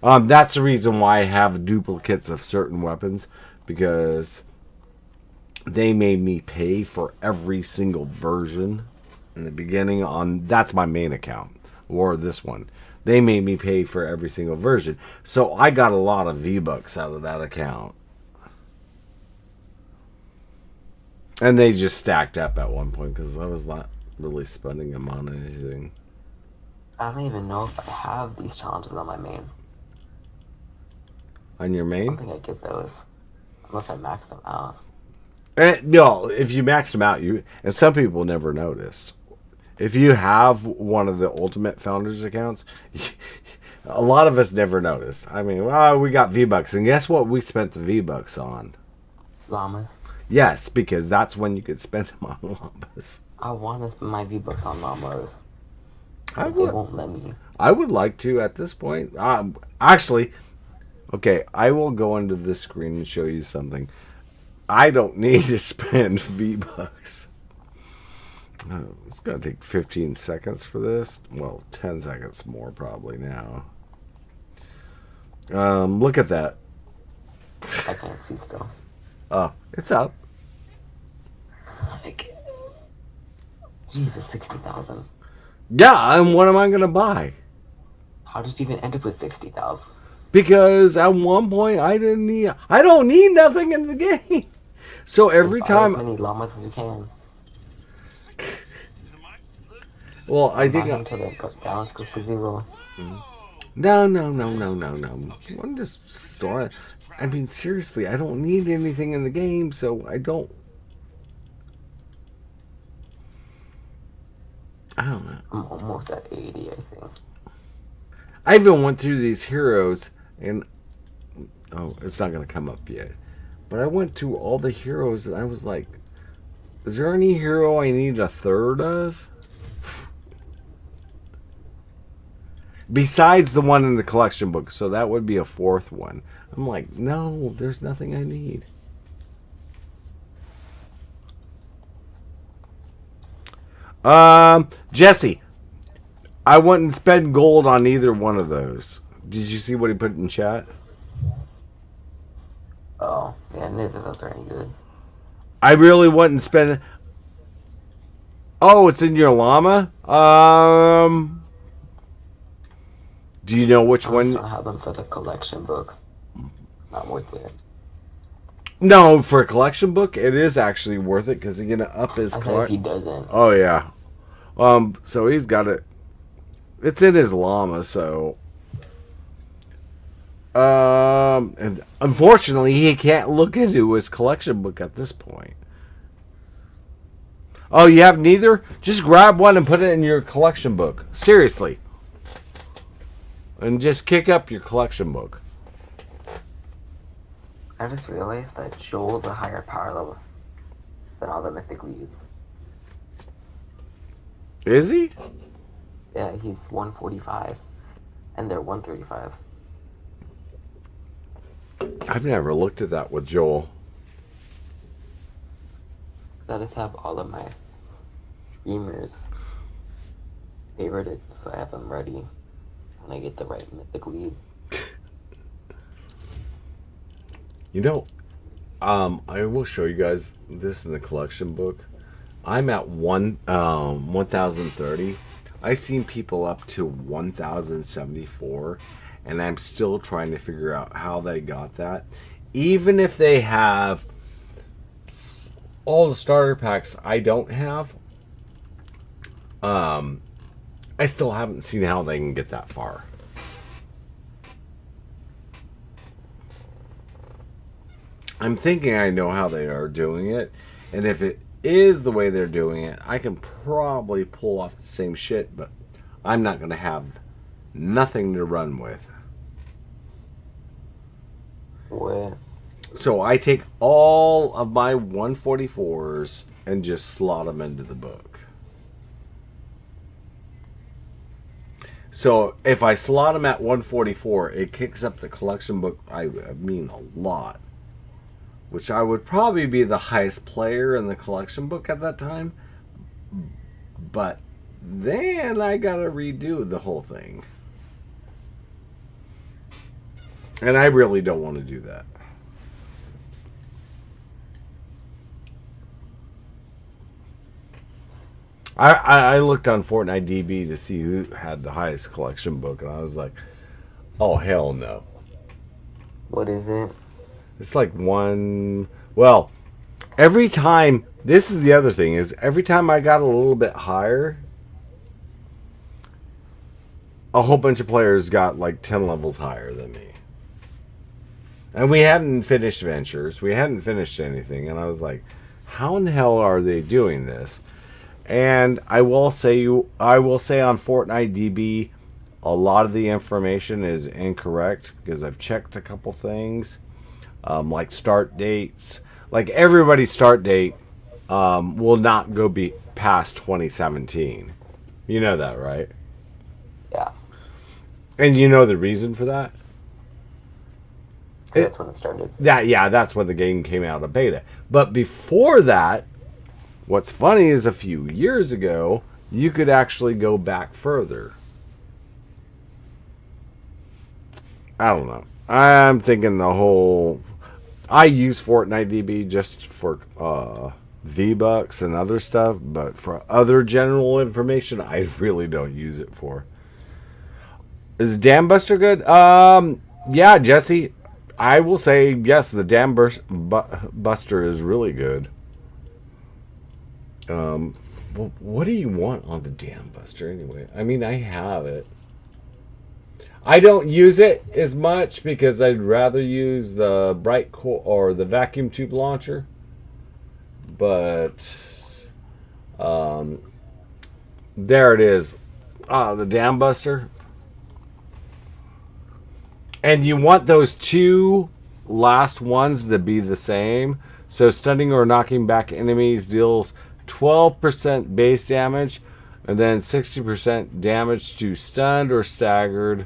That's the reason why I have duplicates of certain weapons, because they made me pay for every single version in the beginning. That's my main account, or this one. They made me pay for every single version, so I got a lot of V-Bucks out of that account, and they just stacked up at one point because I was not really spending them on anything. I don't even know if I have these challenges on my main. On your I main? don't think I get those. Unless I max them out. No, if you maxed them out, and some people never noticed. If you have one of the Ultimate Founders accounts, a lot of us never noticed. I mean, well, we got V-Bucks, and guess what we spent the V-Bucks on? Llamas. Yes, because that's when you could spend them on llamas. I want to spend my V-Bucks on llamas. I They won't let me. I would like to at this point. Actually, okay, I will go into this screen and show you something. I don't need to spend V-Bucks. It's going to take 15 seconds for this. Well, 10 seconds more probably now. Look at that. I can't see still. Oh, it's up. Like, Jesus, 60,000. Yeah, and what am I going to buy? How did you even end up with 60,000? Because at one point I don't need nothing in the game. So every Buy time, as many llamas as you can. well, I Buy think them until the balance goes to 0. no. I'm just storing. I mean, seriously, I don't need anything in the game, so I don't know. I'm almost at 80, I think. I even went through these heroes, and it's not going to come up yet. But I went through all the heroes, and I was like, is there any hero I need a third of? Besides the one in the collection book, so that would be a fourth one. I'm like, no, there's nothing I need. Jesse, I wouldn't spend gold on either one of those. Did you see what he put in chat? Oh, yeah, neither of those are any good. I really wouldn't spend. Oh, it's in your llama. Do you know which I'm one? just gonna have them for the collection book. It's not worth it. No, for a collection book, it is actually worth it because you're gonna up his I said if he collection. doesn't. Oh yeah. So he's got it. It's in his llama, so. And unfortunately, he can't look into his collection book at this point. Oh, you have neither? Just grab one and put it in your collection book. Seriously. And just kick up your collection book. I just realized that Joel's a higher power level than all the mythic leads. Is he? Yeah, he's 145, and they're 135. I've never looked at that with Joel. So I just have all of my streamers favorited, so I have them ready when I get the right mythic lead. You know, I will show you guys this in the collection book. I'm at 1030. I've seen people up to 1074, and I'm still trying to figure out how they got that. Even if they have all the starter packs I don't have, I still haven't seen how they can get that far. I'm thinking I know how they are doing it, and if it is the way they're doing it, I can probably pull off the same shit, but I'm not going to have nothing to run with. Where? So I take all of my 144s and just slot them into the book. So if I slot them at 144, it kicks up the collection book, I mean a lot. Which I would probably be the highest player in the collection book at that time. But then I gotta redo the whole thing. And I really don't want to do that. I looked on Fortnite DB to see who had the highest collection book, and I was like, oh, hell no. What is it? It's like one... Well, every time... This is the other thing, is every time I got a little bit higher, a whole bunch of players got like 10 levels higher than me. And we hadn't finished Ventures. We hadn't finished anything. And I was like, how in the hell are they doing this? And I will say on Fortnite DB, a lot of the information is incorrect because I've checked a couple things, like start dates. Like everybody's start date will not go be past 2017. You know that, right? Yeah. And you know the reason for that? That's when it started. That's when the game came out of beta. But before that, what's funny is a few years ago, you could actually go back further. I don't know. I'm thinking the whole... I use Fortnite DB just for V-Bucks and other stuff, but for other general information, I really don't use it for. Is Dam Buster good? Yeah, Jesse. I will say, yes, the Dam Buster is really good. What do you want on the Dam Buster anyway? I mean, I have it. I don't use it as much because I'd rather use the Bright Core or the vacuum tube launcher. But there it is. The Dam Buster. And you want those two last ones to be the same. So stunning or knocking back enemies deals 12% base damage and then 60% damage to stunned or staggered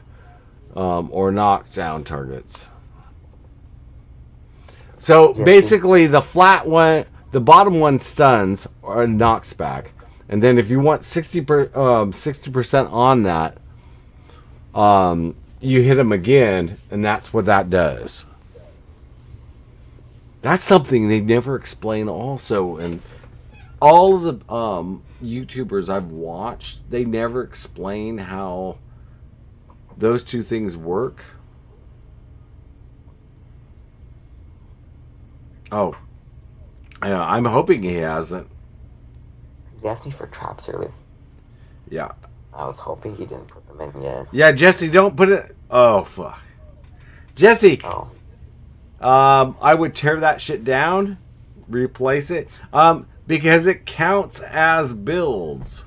or knocked down targets. So basically the flat one, the bottom one stuns or knocks back. And then if you want 60% on that, you hit them again, and that's what that does. That's something they never explain also. And all of the YouTubers I've watched, they never explain how those two things work. Oh. I'm hoping he hasn't. He asked me for traps earlier. Yeah. I was hoping he didn't put them in yet. Yeah, Jesse, don't put it... Oh, fuck. Jesse! Oh. I would tear that shit down, replace it, because it counts as builds.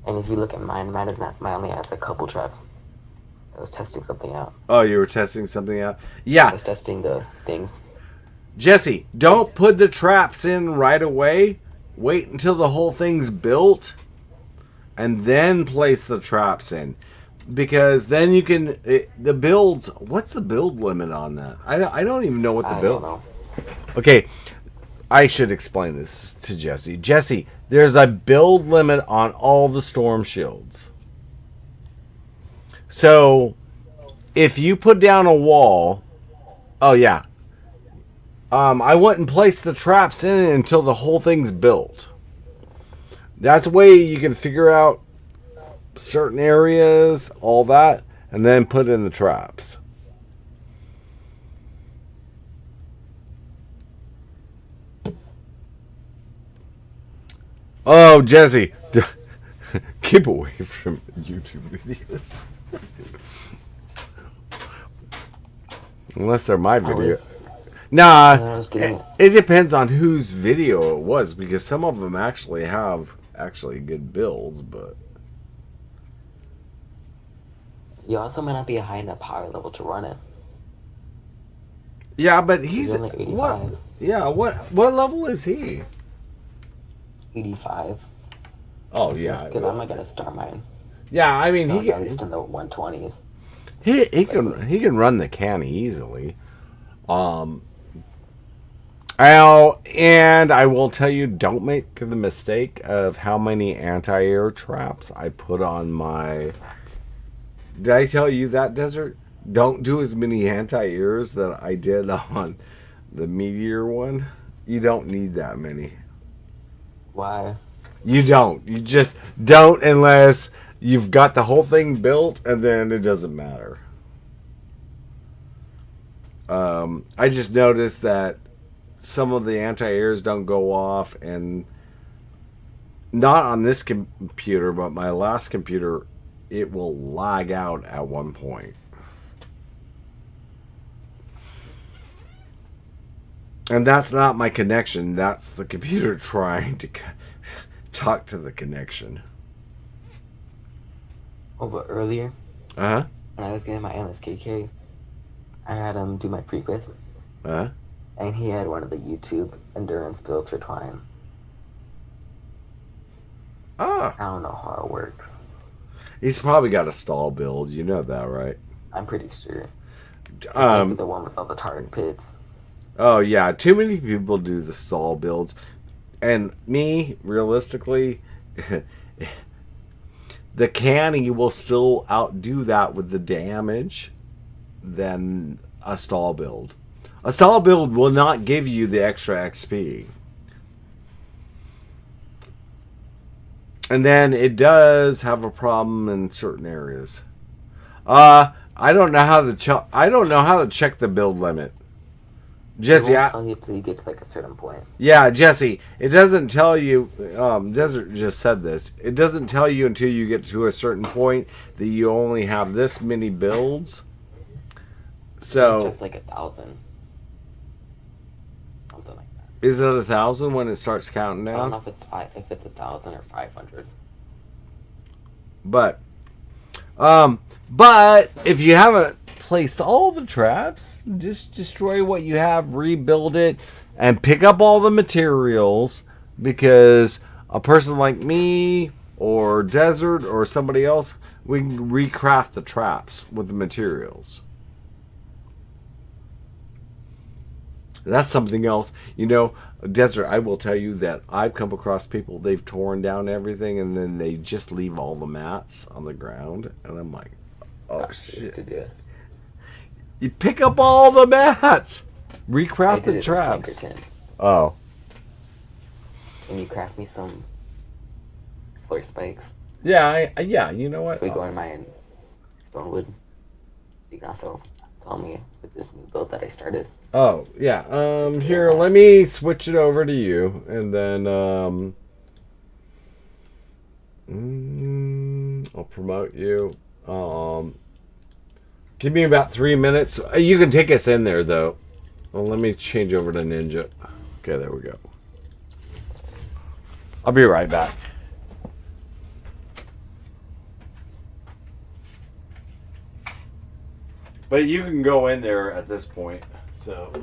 And if you look at mine is not, mine only has a couple traps. I was testing something out. Oh, you were testing something out? Yeah. I was testing the thing. Jesse, don't put the traps in right away. Wait until the whole thing's built, and then place the traps in. Because then you can... the builds... What's the build limit on that? I don't even know what the build... Don't know. Okay, I should explain this to Jesse. Jesse, there's a build limit on all the storm shields. So, if you put down a wall... Oh, yeah. I wouldn't place the traps in it until the whole thing's built. That's a way you can figure out certain areas, all that, and then put in the traps. Oh, Jesse, keep away from YouTube videos. Unless they're my video. Nah, it depends on whose video it was, because some of them actually have good builds, but... You also might not be a high enough power level to run it. Yeah, but he's only 85. What? Yeah, what level is he? 85. Oh yeah, Because I'm not gonna start mine. Yeah, I mean So he at least in the 120s. He can run the can easily. And I will tell you, don't make the mistake of how many anti-air traps I put on my... Did I tell you that, Desert? don't do as many anti-airs that I did on the Meteor one. You don't need that many. Why? You don't. You just don't unless you've got the whole thing built, and then it doesn't matter. I just noticed that some of the anti-airs don't go off, and not on this computer, but my last computer, it will lag out at one point. And that's not my connection. That's the computer trying to talk to the connection. Oh, but earlier, Uh-huh. when I was getting my MSKK, I had him do my prequest, Uh-huh. and he had one of the YouTube endurance builds for Twine. Ah. I don't know how it works. He's probably got a stall build. You know that, right? I'm pretty sure. Maybe the one with all the tarred pits. Oh, yeah. Too many people do the stall builds. And me, realistically, the canny will still outdo that with the damage than a stall build. A stall build will not give you the extra XP. And then it does have a problem in certain areas. I don't know how to check the build limit. Jesse, It won't tell you till you get to like a certain point. yeah, Jesse, it doesn't tell you. Desert just said this. It doesn't tell you until you get to a certain point that you only have this many builds. It's So, just like 1,000. Something like that. is it 1,000 when it starts counting I don't know down? if it's 1,000 or 500. But if you haven't placed all the traps, just destroy what you have, rebuild it, and pick up all the materials, because a person like me or Desert or somebody else, we can recraft the traps with the materials. That's something else. You know, Desert, I will tell you that I've come across people, they've torn down everything and then they just leave all the mats on the ground. And I'm like, oh, I used to do it. You pick up all the mats. Recraft I did the it in traps. Pinkerton. Oh. Can you craft me some floor spikes? Yeah, you know what? If we go in my Stonewood, you can also tell me with this new build that I started. Oh, yeah. Here, let me switch it over to you. And then, I'll promote you. Give me about 3 minutes. You can take us in there, though. Well, let me change over to Ninja. Okay, there we go. I'll be right back. But you can go in there at this point, so...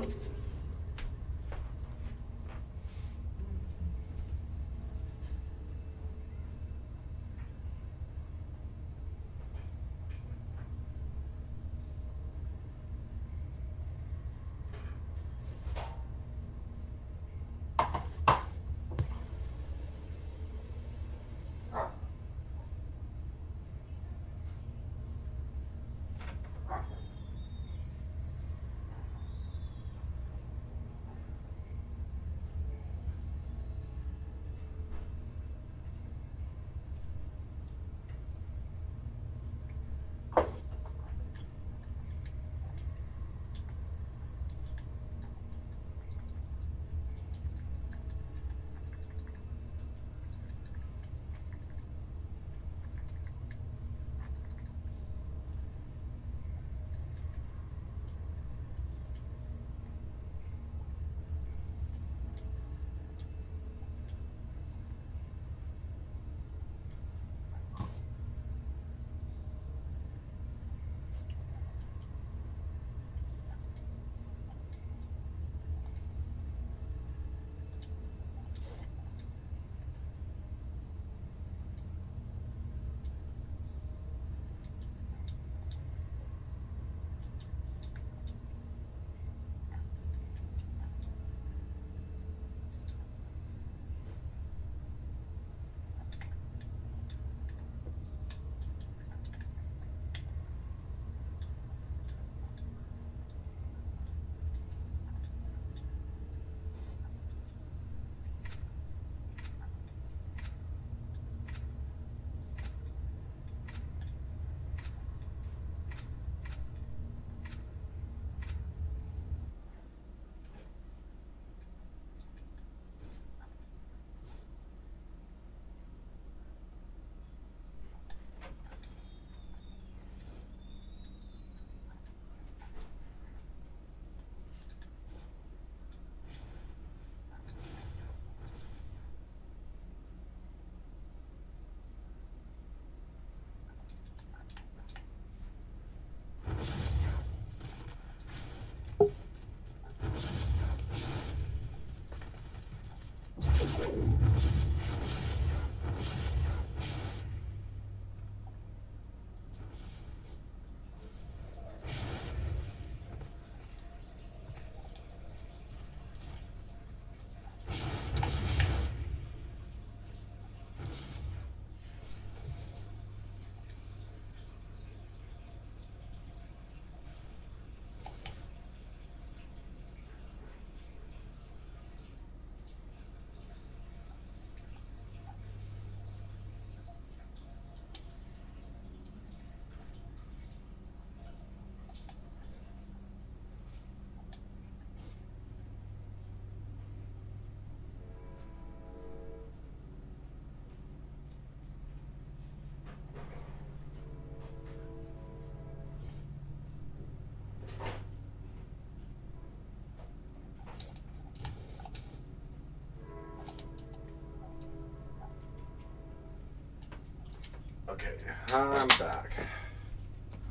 I'm back.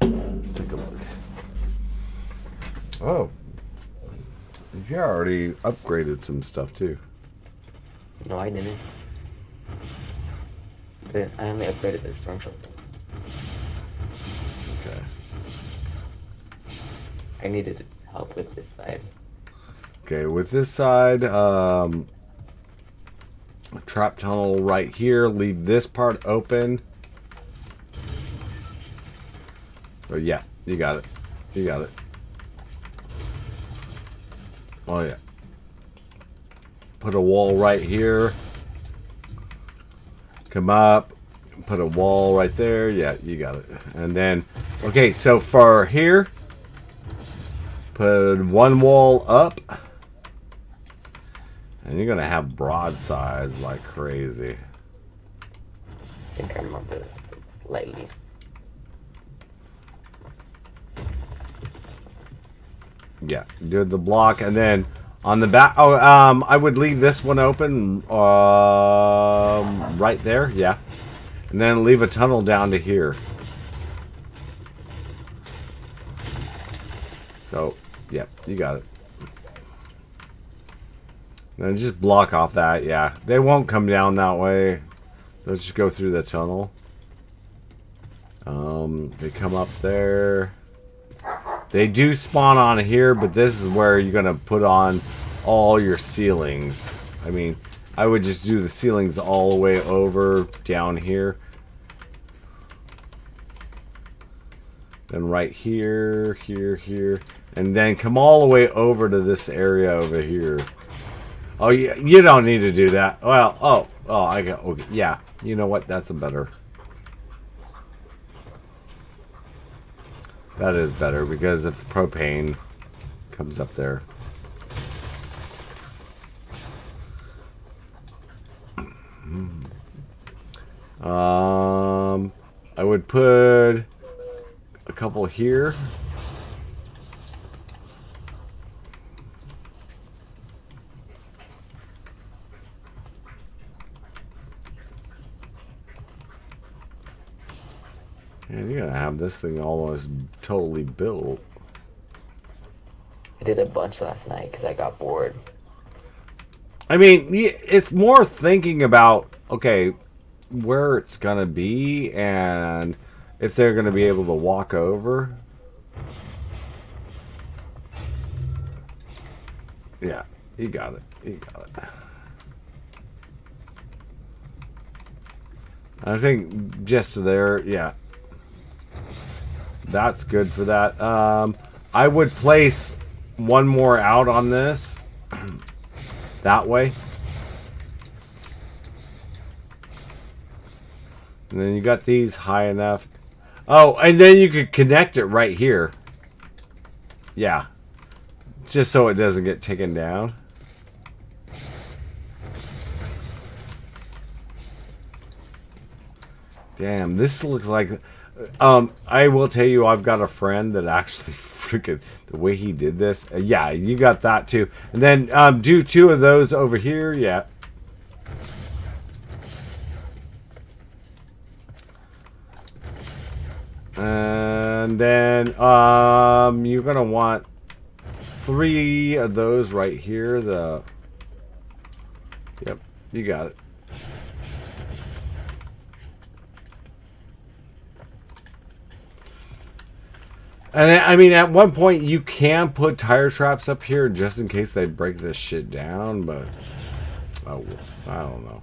Let's take a look. Oh, you already upgraded some stuff too. No, I didn't. But I only upgraded the stormtrooper. Okay. I needed help with this side. Okay, with this side, trap tunnel right here. Leave this part open. Oh yeah, you got it. You got it. Oh yeah. Put a wall right here. Come up. Put a wall right there. Yeah, you got it. And then, okay, so for here, put one wall up. And you're going to have broadsides like crazy. I think I remember this slightly. Yeah, do the block, and then on the back. Oh, I would leave this one open, right there. Yeah, and then leave a tunnel down to here. So, yeah, you got it. Then just block off that. Yeah, they won't come down that way. Let's just go through the tunnel. They come up there. They do spawn on here, but this is where you're gonna put on all your ceilings. I mean, I would just do the ceilings all the way over down here. Then right here, here, and then come all the way over to this area over here. Oh, yeah, you don't need to do that. Well, I got, okay, yeah. You know what? That's a better. That is better because if propane comes up there. I would put a couple here. And you're gonna have this thing almost totally built. I did a bunch last night because I got bored. I mean, it's more thinking about, okay, where it's gonna be and if they're gonna be able to walk over. Yeah, you got it. You got it. I think just there, yeah. That's good for that. I would place one more out on this. That way. And then you got these high enough. Oh, and then you could connect it right here. Yeah. Just so it doesn't get taken down. Damn, this looks like... I will tell you, I've got a friend that actually freaking... The way he did this. Yeah, you got that too. And then do two of those over here. Yeah. And then you're going to want 3 of those right here. Yep, you got it. And then, I mean, at one point you can put tire traps up here just in case they break this shit down, but oh, I don't know.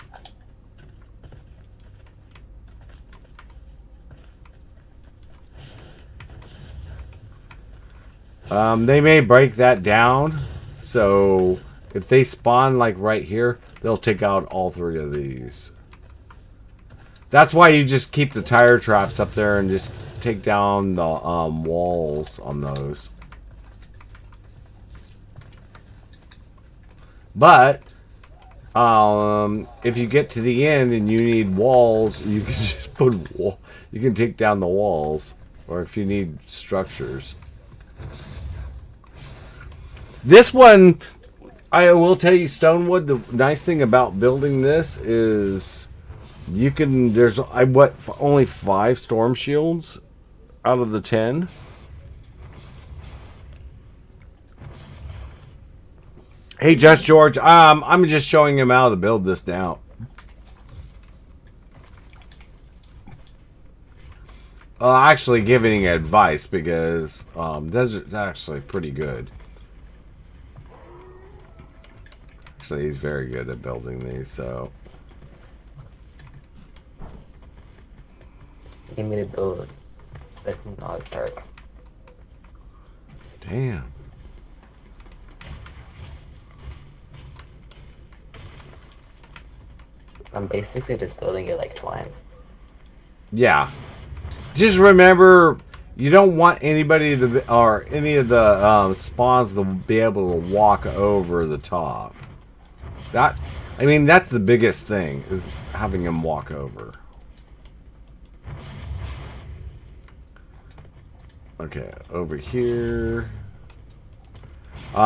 They may break that down, so if they spawn like right here, they'll take out all 3 of these. That's why you just keep the tire traps up there and just take down the walls on those. But if you get to the end and you need walls, you can just put you can take down the walls, or if you need structures. This one, I will tell you, Stonewood, the nice thing about building this is You can. There's only 5 storm shields out of the 10. Hey, Just George. I'm just showing him how to build this now. Actually giving advice because Desert's actually pretty good. Actually, he's very good at building these, so. Give me to build, but no, it's dark. Damn. I'm basically just building it like twine. Yeah. Just remember, you don't want anybody to, or any of the spawns to be able to walk over the top. I mean, that's the biggest thing, is having them walk over. Okay, over here.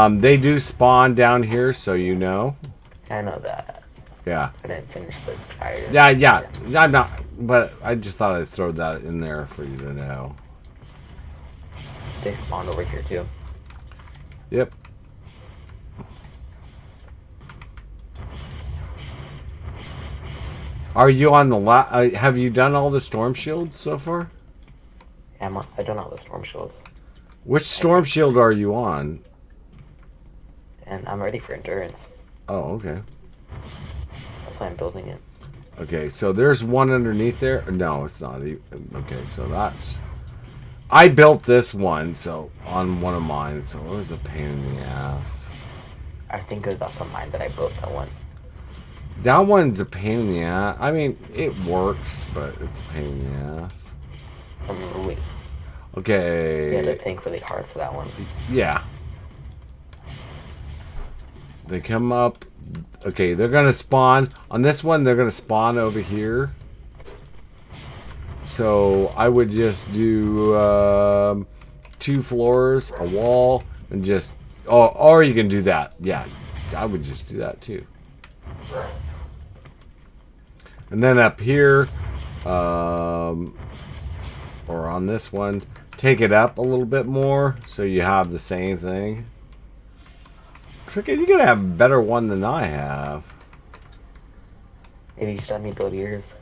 They do spawn down here, so you know. I know that. Yeah. I didn't finish the fire. Yeah. I'm not, but I just thought I'd throw that in there for you to know. They spawned over here too. Yep. Are you on the have you done all the storm shields so far? Yeah, I don't know the storm shields. Which storm shield are you on? And I'm ready for endurance. Oh, okay. That's why I'm building it. Okay, so there's one underneath there. No, it's not. Okay, so that's. I built this one, so on one of mine. So it was a pain in the ass. I think it was also mine that I built that one. That one's a pain in the ass. I mean, it works, but it's a pain in the ass. We Okay. had to think really hard for that one. Yeah. They come up. Okay, they're gonna spawn on this one. They're gonna spawn over here. So I would just do 2 floors, a wall, and just. Oh, or you can do that. Yeah, I would just do that too. And then up here, or on this one, take it up a little bit more so you have the same thing. Freaking, you're gonna have a better one than I have. Maybe you should have me build yours.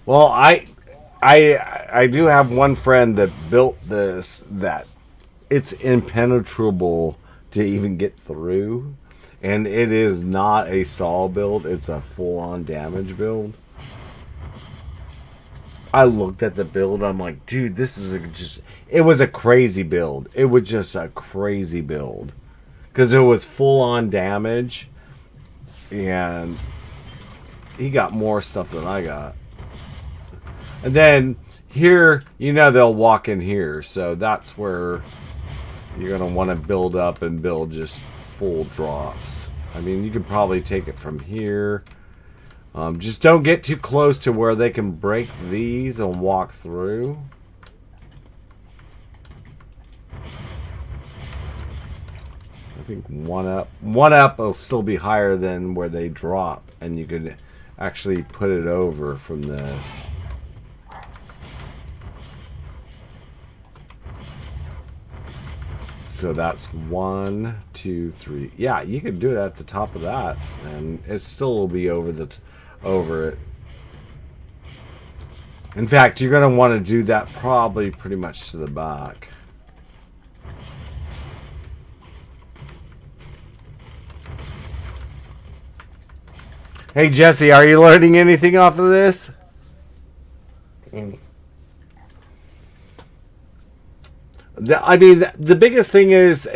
Well, I do have one friend that built this that it's impenetrable to even get through, and it is not a stall build, it's a full-on damage build. I looked at the build, I'm like, dude, this is it was a crazy build. It was just a crazy build. Because it was full-on damage, and he got more stuff than I got. And then here, you know they'll walk in here, so that's where you're going to want to build up and build just full drops. I mean, you could probably take it from here. Just don't get too close to where they can break these and walk through. I think one up will still be higher than where they drop, and you could actually put it over from this. So that's 1, 2, 3. Yeah, you could do it at the top of that, and it still will be over it. In fact, you're going to want to do that probably pretty much to the back. Hey Jesse, are you learning anything off of this? I mean, the biggest thing is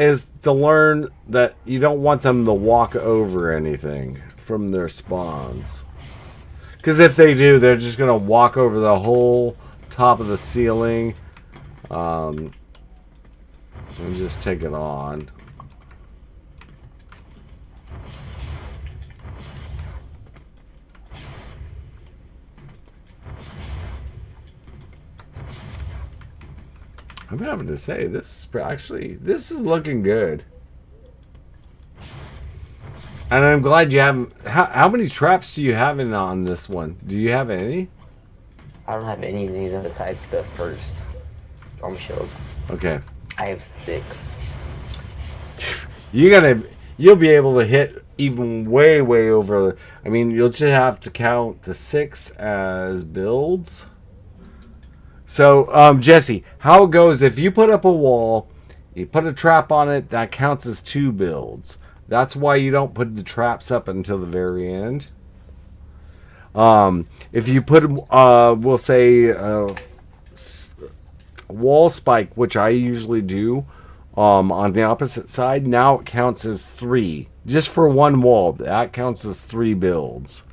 to learn that you don't want them to walk over anything from their spawns. Because if they do, they're just going to walk over the whole top of the ceiling and just take it on. I'm having to say, this is looking good. And I'm glad you haven't. How many traps do you have in on this one? Do you have any? I don't have any of these besides the first storm shield. Okay. I have 6. You'll be able to hit even way over. I mean, you'll just have to count the 6 as builds. So, Jesse, how it goes, if you put up a wall, you put a trap on it, that counts as 2 builds. That's why you don't put the traps up until the very end. If you put, we'll say, wall spike, which I usually do, on the opposite side, now it counts as 3. Just for one wall, that counts as 3 builds.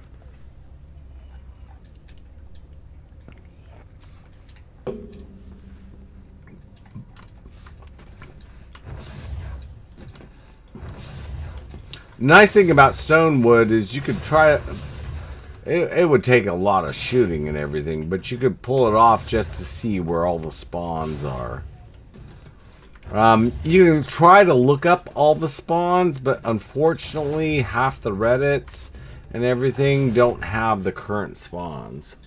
Nice thing about Stonewood is you could try it would take a lot of shooting and everything, but you could pull it off just to see where all the spawns are. You can try to look up all the spawns, but unfortunately half the Reddits and everything don't have the current spawns.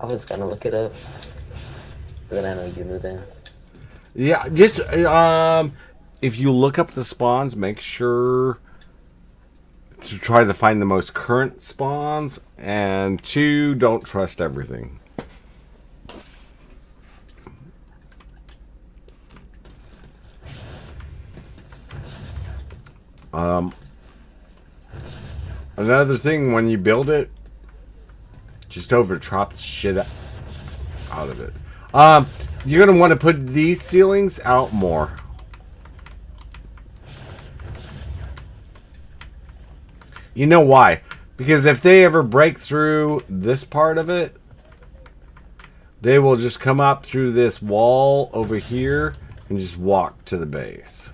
I was gonna look it up, but then I know you knew that. Yeah, just if you look up the spawns, make sure to try to find the most current spawns, and 2, don't trust everything. Another thing, when you build it, just over-chop the shit out of it. You're going to want to put these ceilings out more. You know why? Because if they ever break through this part of it, they will just come up through this wall over here and just walk to the base.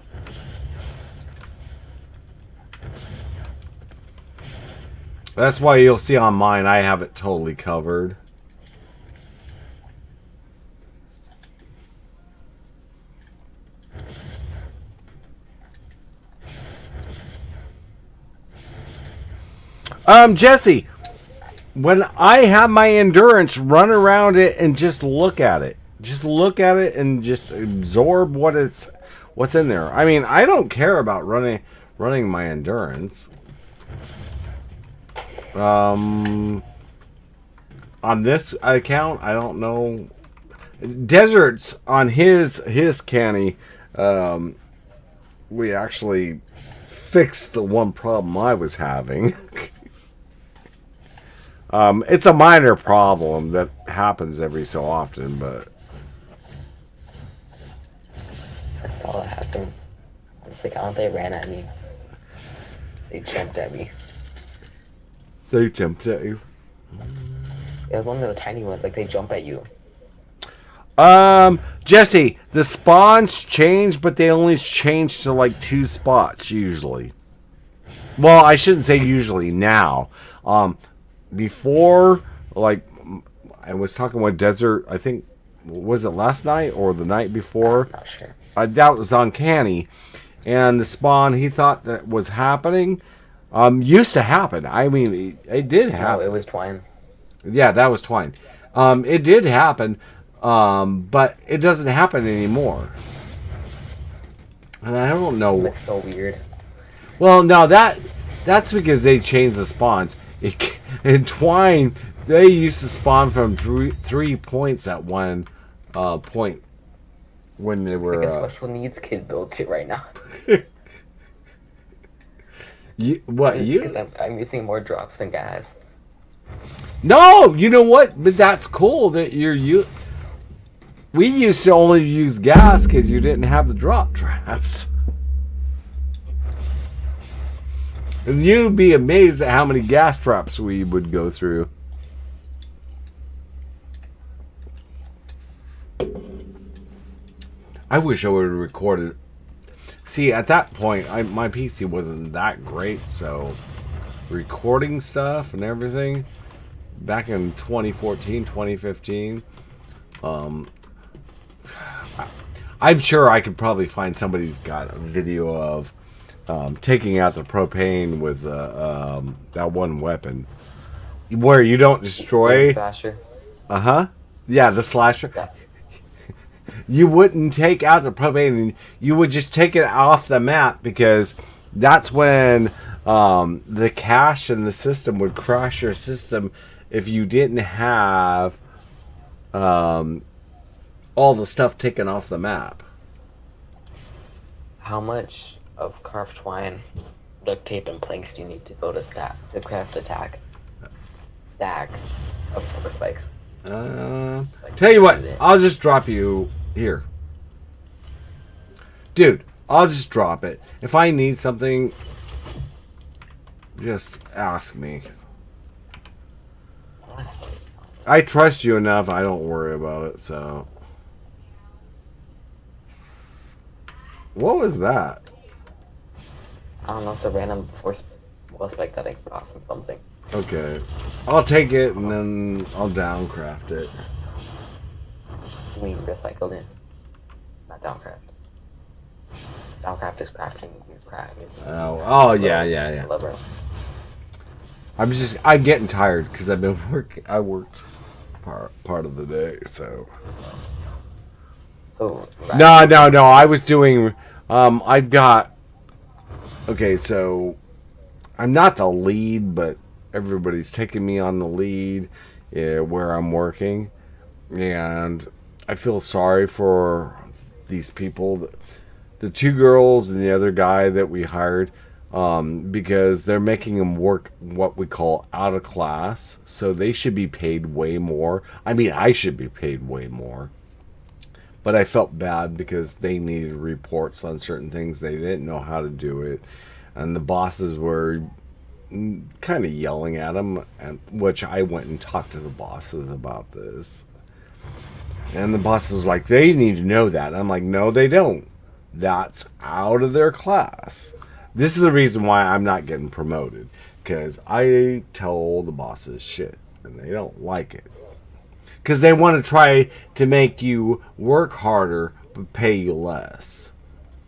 That's why you'll see on mine, I have it totally covered. Jesse, when I have my endurance, run around it and just look at it. Just look at it and just absorb what's in there. I mean, I don't care about running my endurance. On this account, I don't know. Deserts on his canny, we actually fixed the one problem I was having. It's a minor problem that happens every so often, but I saw it happen. It's like, they ran at me. They jumped at me. They jumped at you. It was one of the tiny ones, like they jump at you. Jesse, the spawns change, but they only change to like 2 spots usually. Well, I shouldn't say usually now. Before, like, I was talking with Desert, I think, was it last night or the night before? I'm not sure. That was uncanny. And the spawn he thought that was happening, used to happen. I mean, it did happen. No, it was Twine. Yeah, that was Twine. It did happen, but it doesn't happen anymore. And I don't know. It looks so weird. Well, no, that's because they changed the spawns. In Twine, they used to spawn from three points at one point when they were. It's like a special needs kid built it right now. Because I'm using more drops than gas. No, you know what? But that's cool that we used to only use gas because you didn't have the drop traps. And you'd be amazed at how many gas traps we would go through. I wish I would have recorded. See, at that point, my PC wasn't that great, so recording stuff and everything back in 2014, 2015, I'm sure I could probably find somebody who's got a video of taking out the propane with that one weapon, where you don't destroy. Slasher. Yeah, the slasher. Yeah. You wouldn't take out the propane, and you would just take it off the map, because that's when the cache in the system would crash your system if you didn't have all the stuff taken off the map. How much of carved twine, duct tape, and planks do you need to build a stack to craft a stack of poker spikes? Tell you what, I'll just drop you here. Dude, I'll just drop it. If I need something, just ask me. I trust you enough, I don't worry about it, so. What was that? I don't know, it's a random force wall spike that I got from something. Okay. I'll take it and then I'll downcraft it. We recycled it. Not downcraft. Downcraft is crafting. Oh, yeah. Lever. I'm getting tired because I've been working. I worked part of the day, so. So. No. I was doing. I've got. Okay, so I'm not the lead, but everybody's taking me on the lead where I'm working, and I feel sorry for these people, the two girls and the other guy that we hired, because they're making them work what we call out of class, so they should be paid way more. I mean, I should be paid way more. But I felt bad because they needed reports on certain things. They didn't know how to do it. And the bosses were kind of yelling at them, which I went and talked to the bosses about this. And the boss is like, they need to know that. And I'm like, no, they don't. That's out of their class. This is the reason why I'm not getting promoted. Because I tell the bosses shit. And they don't like it. Because they want to try to make you work harder, but pay you less.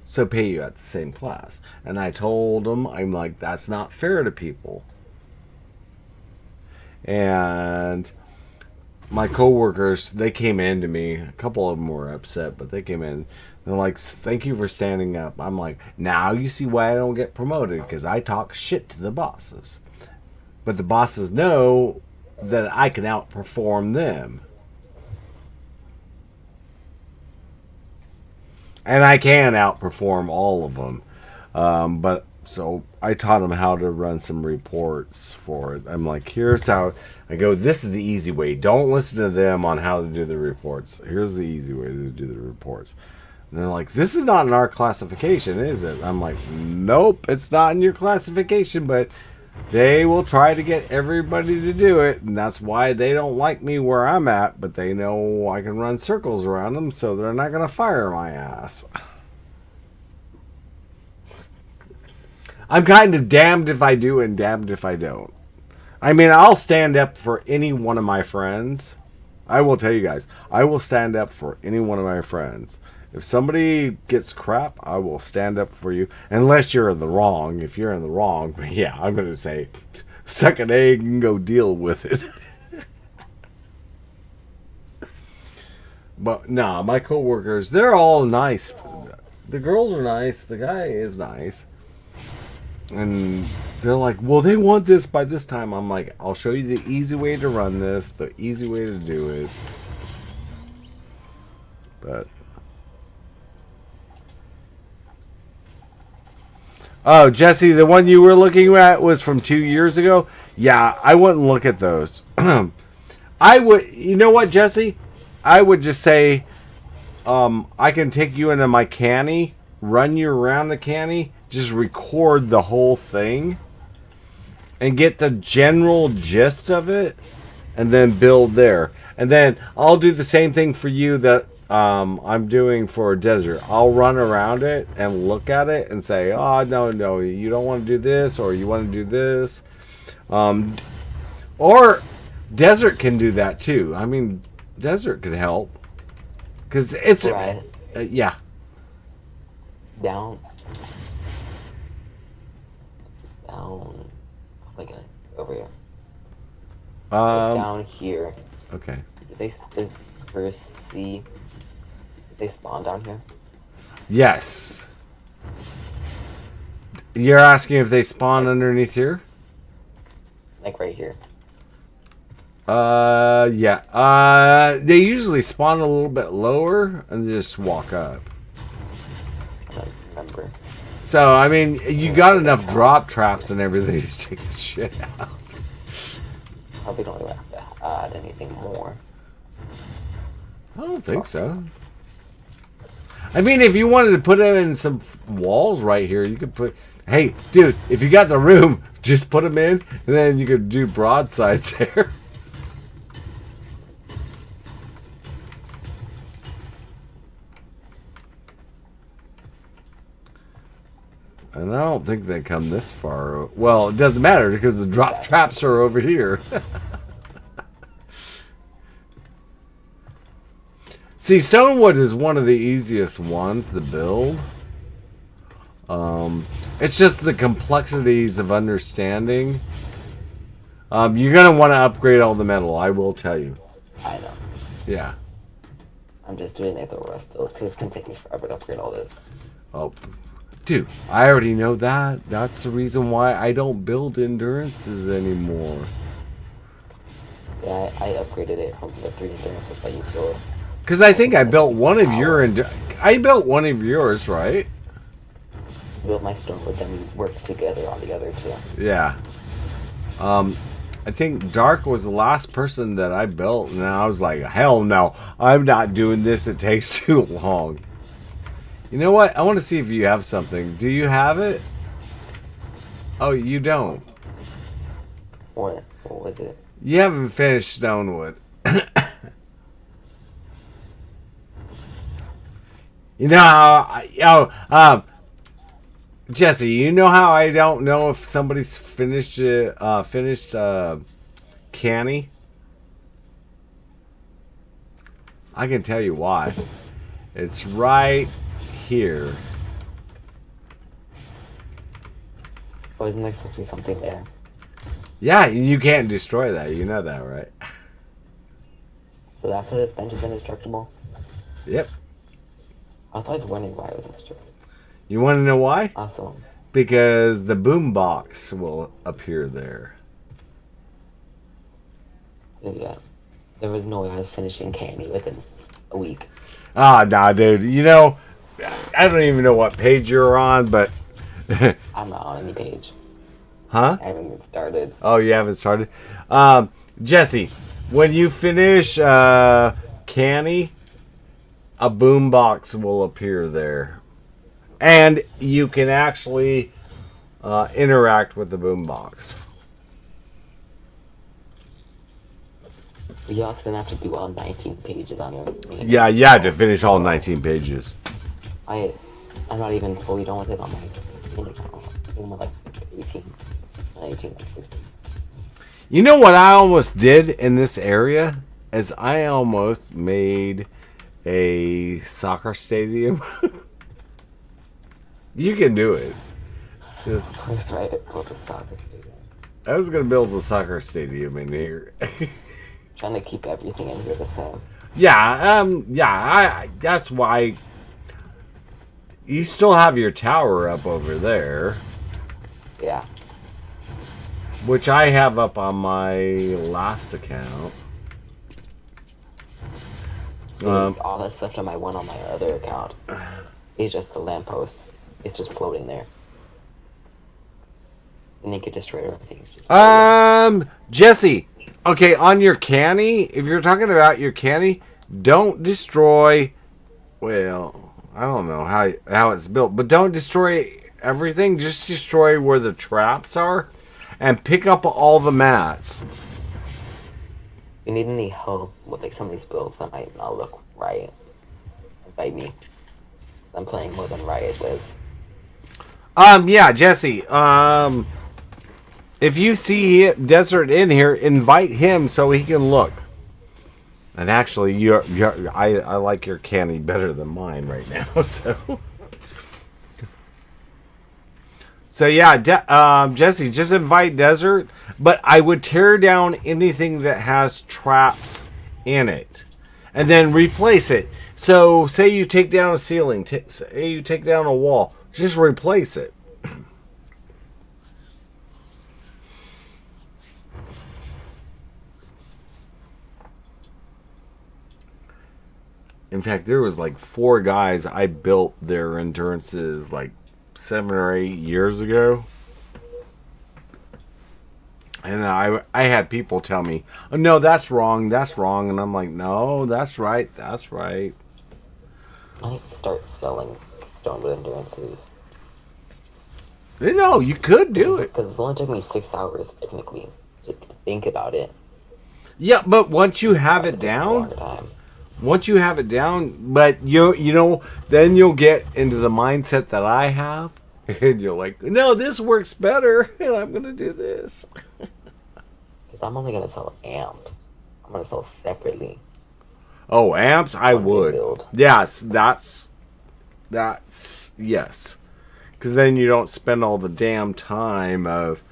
So pay you at the same class. And I told them, I'm like, that's not fair to people. And my coworkers, they came in to me. A couple of them were upset, but they came in. They're like, thank you for standing up. I'm like, now you see why I don't get promoted, because I talk shit to the bosses. But the bosses know that I can outperform them. And I can outperform all of them. But so I taught them how to run some reports for it. I'm like, here's how. I go, this is the easy way. Don't listen to them on how to do the reports. Here's the easy way to do the reports. And they're like, this is not in our classification, is it? I'm like, nope, it's not in your classification, but they will try to get everybody to do it, and that's why they don't like me where I'm at, but they know I can run circles around them, so they're not going to fire my ass. I'm kind of damned if I do and damned if I don't. I mean, I'll stand up for any one of my friends. I will tell you guys, I will stand up for any one of my friends. If somebody gets crap, I will stand up for you. Unless you're in the wrong. If you're in the wrong, yeah, I'm going to say, suck an egg and go deal with it. But, no, my coworkers, they're all nice. The girls are nice. The guy is nice. And they're like, well, they want this by this time. I'm like, I'll show you the easy way to run this. The easy way to do it. But... Oh, Jesse, the one you were looking at was from 2 years ago? Yeah, I wouldn't look at those. I would, you know what, Jesse? I would just say, I can take you into my canny, run you around the canny, just record the whole thing, and get the general gist of it, and then build there. And then I'll do the same thing for you that I'm doing for a desert. I'll run around it and look at it and say, oh, no, you don't want to do this, or you want to do this. Or desert can do that too. I mean, desert could help. Because it's... Right. Yeah. Down. over here. Like Um. down here. Okay. Does first see? Did they spawn down here? Yes. You're asking if they spawn underneath here? Like right here. Yeah. They usually spawn a little bit lower and just walk up. I don't remember. So, I mean, you got enough drop traps and everything to take the shit out. Probably don't even have to add anything more. I don't think so. I mean, if you wanted to put them in some walls right here, you could put... Hey, dude, if you got the room, just put them in, and then you could do broadsides there. And I don't think they come this far. Well, it doesn't matter because the drop traps are over here. See, Stonewood is one of the easiest ones to build. It's just the complexities of understanding. You're going to want to upgrade all the metal, I will tell you. I know. Yeah. I'm just doing like the rough build because it's gonna take me forever to upgrade all this. Oh, dude, I already know that. That's the reason why I don't build endurances anymore. Yeah, I upgraded it from the 3 endurances that you built. Because I think I built one of your... I built one of yours, right? Build my stone, but then we worked together on the other two. Yeah. I think Dark was the last person that I built, and I was like, hell no, I'm not doing this. It takes too long. You know what? I want to see if you have something. Do you have it? Oh, you don't. What? What was it? You haven't finished Stonewood. You know how Jesse, you know how I don't know if somebody's finished Canny? I can tell you why. It's right here. Oh, isn't there supposed to be something there? Yeah, you can't destroy that. You know that, right? So that's why this bench is indestructible? Yep. I thought I was wondering why it was indestructible. You want to know why? Awesome. Because the boombox will appear there. Yeah. There was no way I was finishing Candy within a week. Ah, nah, dude. You know, I don't even know what page you're on, but... I'm not on any page. Huh? I haven't even started. Oh, you haven't started? Jesse, when you finish Canny, a boombox will appear there. And you can actually interact with the boombox. You also didn't have to do all 19 pages on your main. Yeah, you had to finish all 19 pages. I'm not even fully done with it on my main account. I'm like 18, 19, like 16. You know what I almost did in this area? Is I almost made a soccer stadium. You can do it. It's just... That's right, it built a soccer stadium. I was going to build a soccer stadium in here. Trying to keep everything in here the same. Yeah, that's why you still have your tower up over there, Yeah. which I have up on my last account. All that stuff on my one on my other account is just the lamppost. It's just floating there. And you could destroy everything. It's just floating. Jesse, okay, on your canny, if you're talking about your canny, don't destroy, well, I don't know how it's built, but don't destroy everything. Just destroy where the traps are and pick up all the mats. If you need any help with like some of these builds that might not look right, invite me. I'm playing more than Riot Liz. Yeah, Jesse, if you see Desert in here, invite him so he can look. And actually, I like your canny better than mine right now, so. So yeah, Jesse, just invite Desert, but I would tear down anything that has traps in it, and then replace it. So say you take down a ceiling, say you take down a wall, just replace it. In fact, there was like 4 guys I built their endurances like 7 or 8 years ago. And I had people tell me, oh, no, that's wrong. And I'm like, no, that's right. I need to start selling Stonewood endurances. No, you could do it. Because it only took me 6 hours, technically, to think about it. Yeah, but once you have it down, but you know, then you'll get into the mindset that I have. And you're like, no, this works better. And I'm going to do this. Because I'm only going to sell amps. I'm going to sell separately. Oh, amps? I would. Build. Yes, that's yes. Because then you don't spend all the damn time of,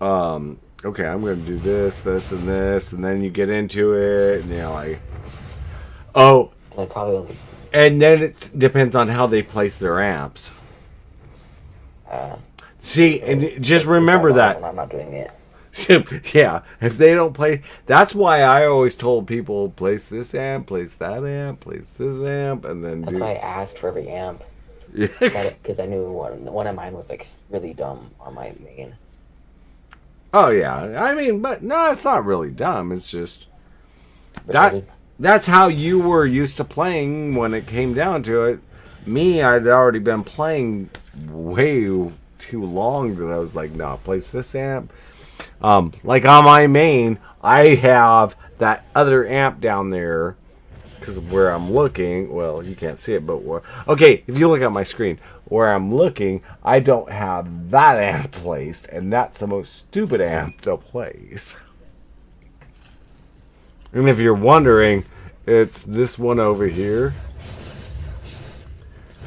okay, I'm going to do this, and this, and then you get into it, and you're like, oh. And then it depends on how they place their amps. See, and just remember that. I'm not doing it. Yeah, if they don't play, that's why I always told people place this amp, place that amp, place this amp, and then that's why I asked for every amp. Yeah, because I knew one of mine was like really dumb on my main. Oh yeah, I mean, but no, it's not really dumb. It's just that's how you were used to playing when it came down to it. Me, I'd already been playing way too long that I was like, no, place this amp. Like on my main, I have that other amp down there because of where I'm looking. Well, you can't see it, but okay, if you look at my screen, where I'm looking, I don't have that amp placed, and that's the most stupid amp to place. And if you're wondering, it's this one over here.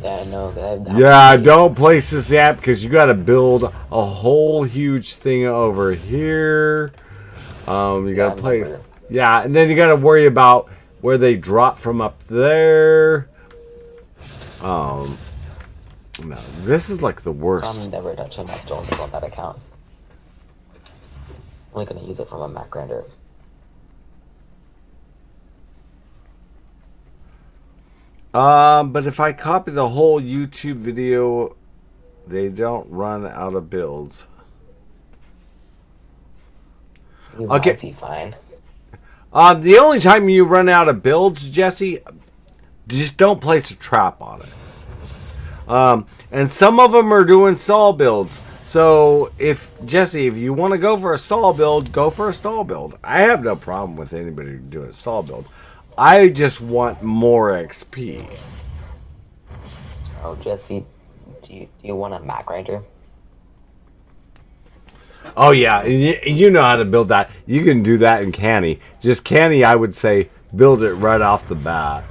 Yeah, I know. Yeah, don't place this amp because you got to build a whole huge thing over here. You got to place. Yeah, and then you got to worry about where they drop from up there. No, this is like the worst. I'm never touching my stone on that account. I'm only gonna use it from a Mac grinder. But if I copy the whole YouTube video, they don't run out of builds. Okay. Might be fine. The only time you run out of builds, Jesse, just don't place a trap on it. And some of them are doing stall builds. So if you want to go for a stall build, go for a stall build. I have no problem with anybody doing a stall build. I just want more XP. Oh, Jesse, do you want a Mac grinder? Oh yeah, you know how to build that. You can do that in Canny. Just Canny, I would say, build it right off the bat.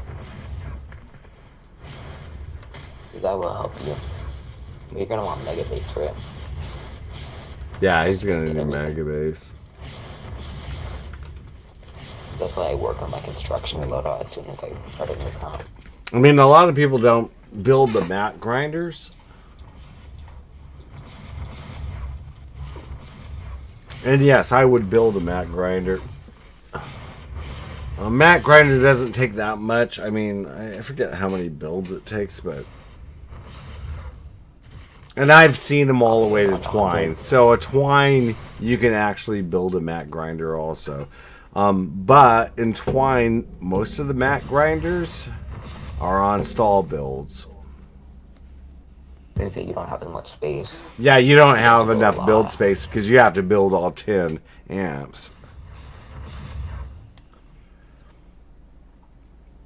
That will help you. But you're gonna want Mega Base for it. Yeah, he's gonna need Mega Base. That's why I work on my construction loadout as soon as I start a new account. I mean, a lot of people don't build the mat grinders. And yes, I would build a mat grinder. A mat grinder doesn't take that much. I mean, I forget how many builds it takes, but... And I've seen them all the way to twine. So a twine, you can actually build a mat grinder also. But in twine, most of the mat grinders are on stall builds. They say you don't have as much space. Yeah, you don't have enough build space because you have to build all 10 amps.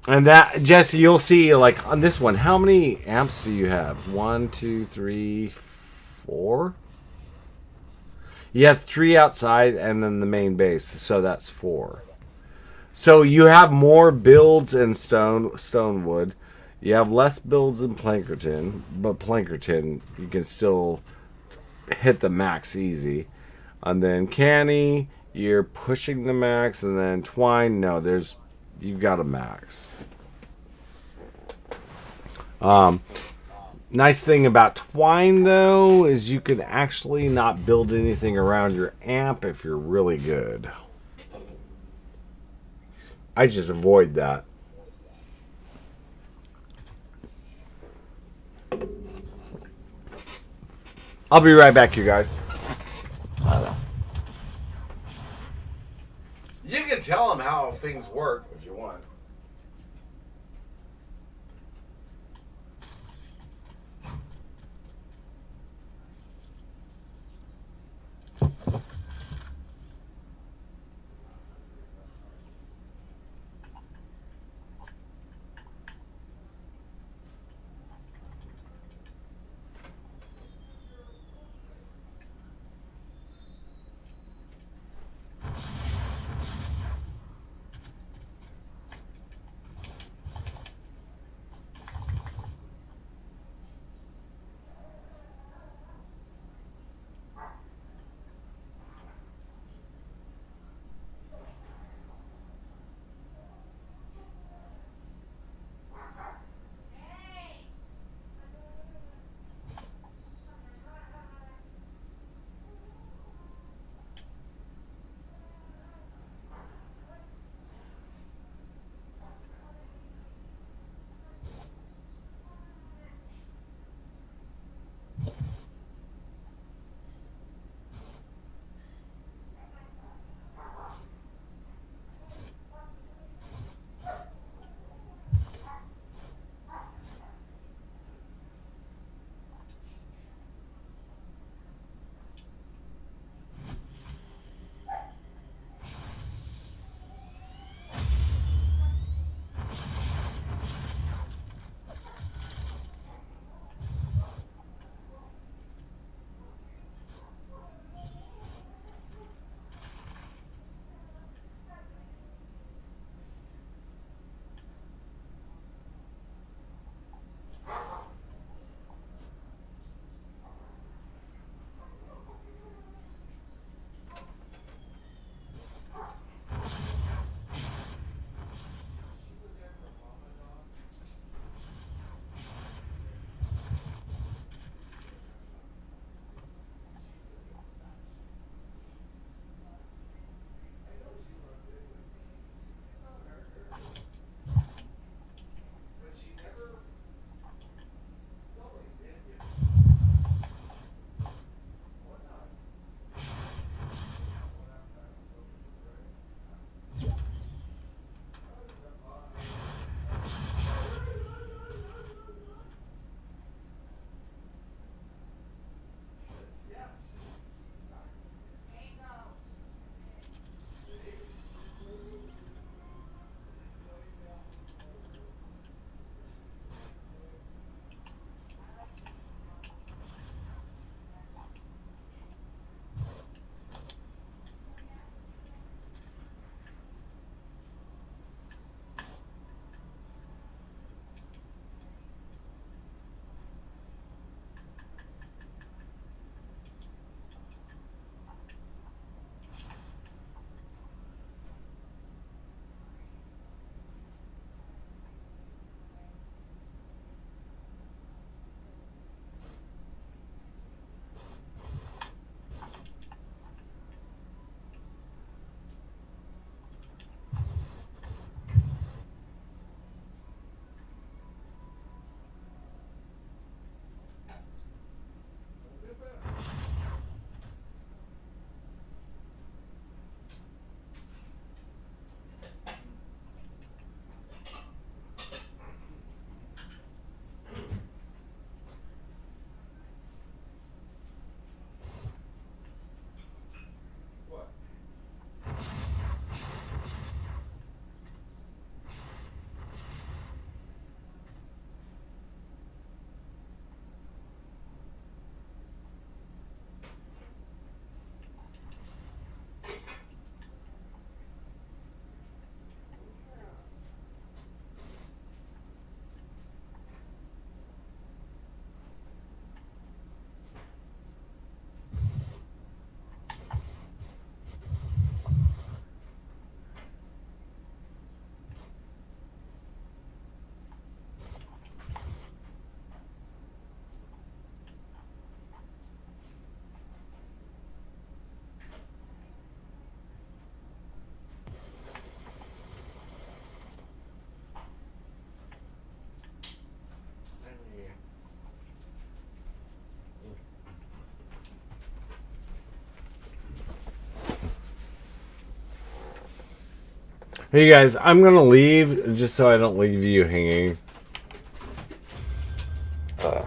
And that, Jesse, you'll see, like, on this one, how many amps do you have? 1, 2, 3, 4? You have 3 outside and then the main base, so that's 4. So you have more builds in Stonewood. You have less builds than Plankerton, but Plankerton, you can still hit the max easy. And then Canny, you're pushing the max, and then Twine, no, you've got a max. Nice thing about Twine, though, is you can actually not build anything around your amp if you're really good. I just avoid that. I'll be right back, you guys. Okay. You can tell them how things work if you want. Hey guys, I'm gonna leave just so I don't leave you hanging. Uh,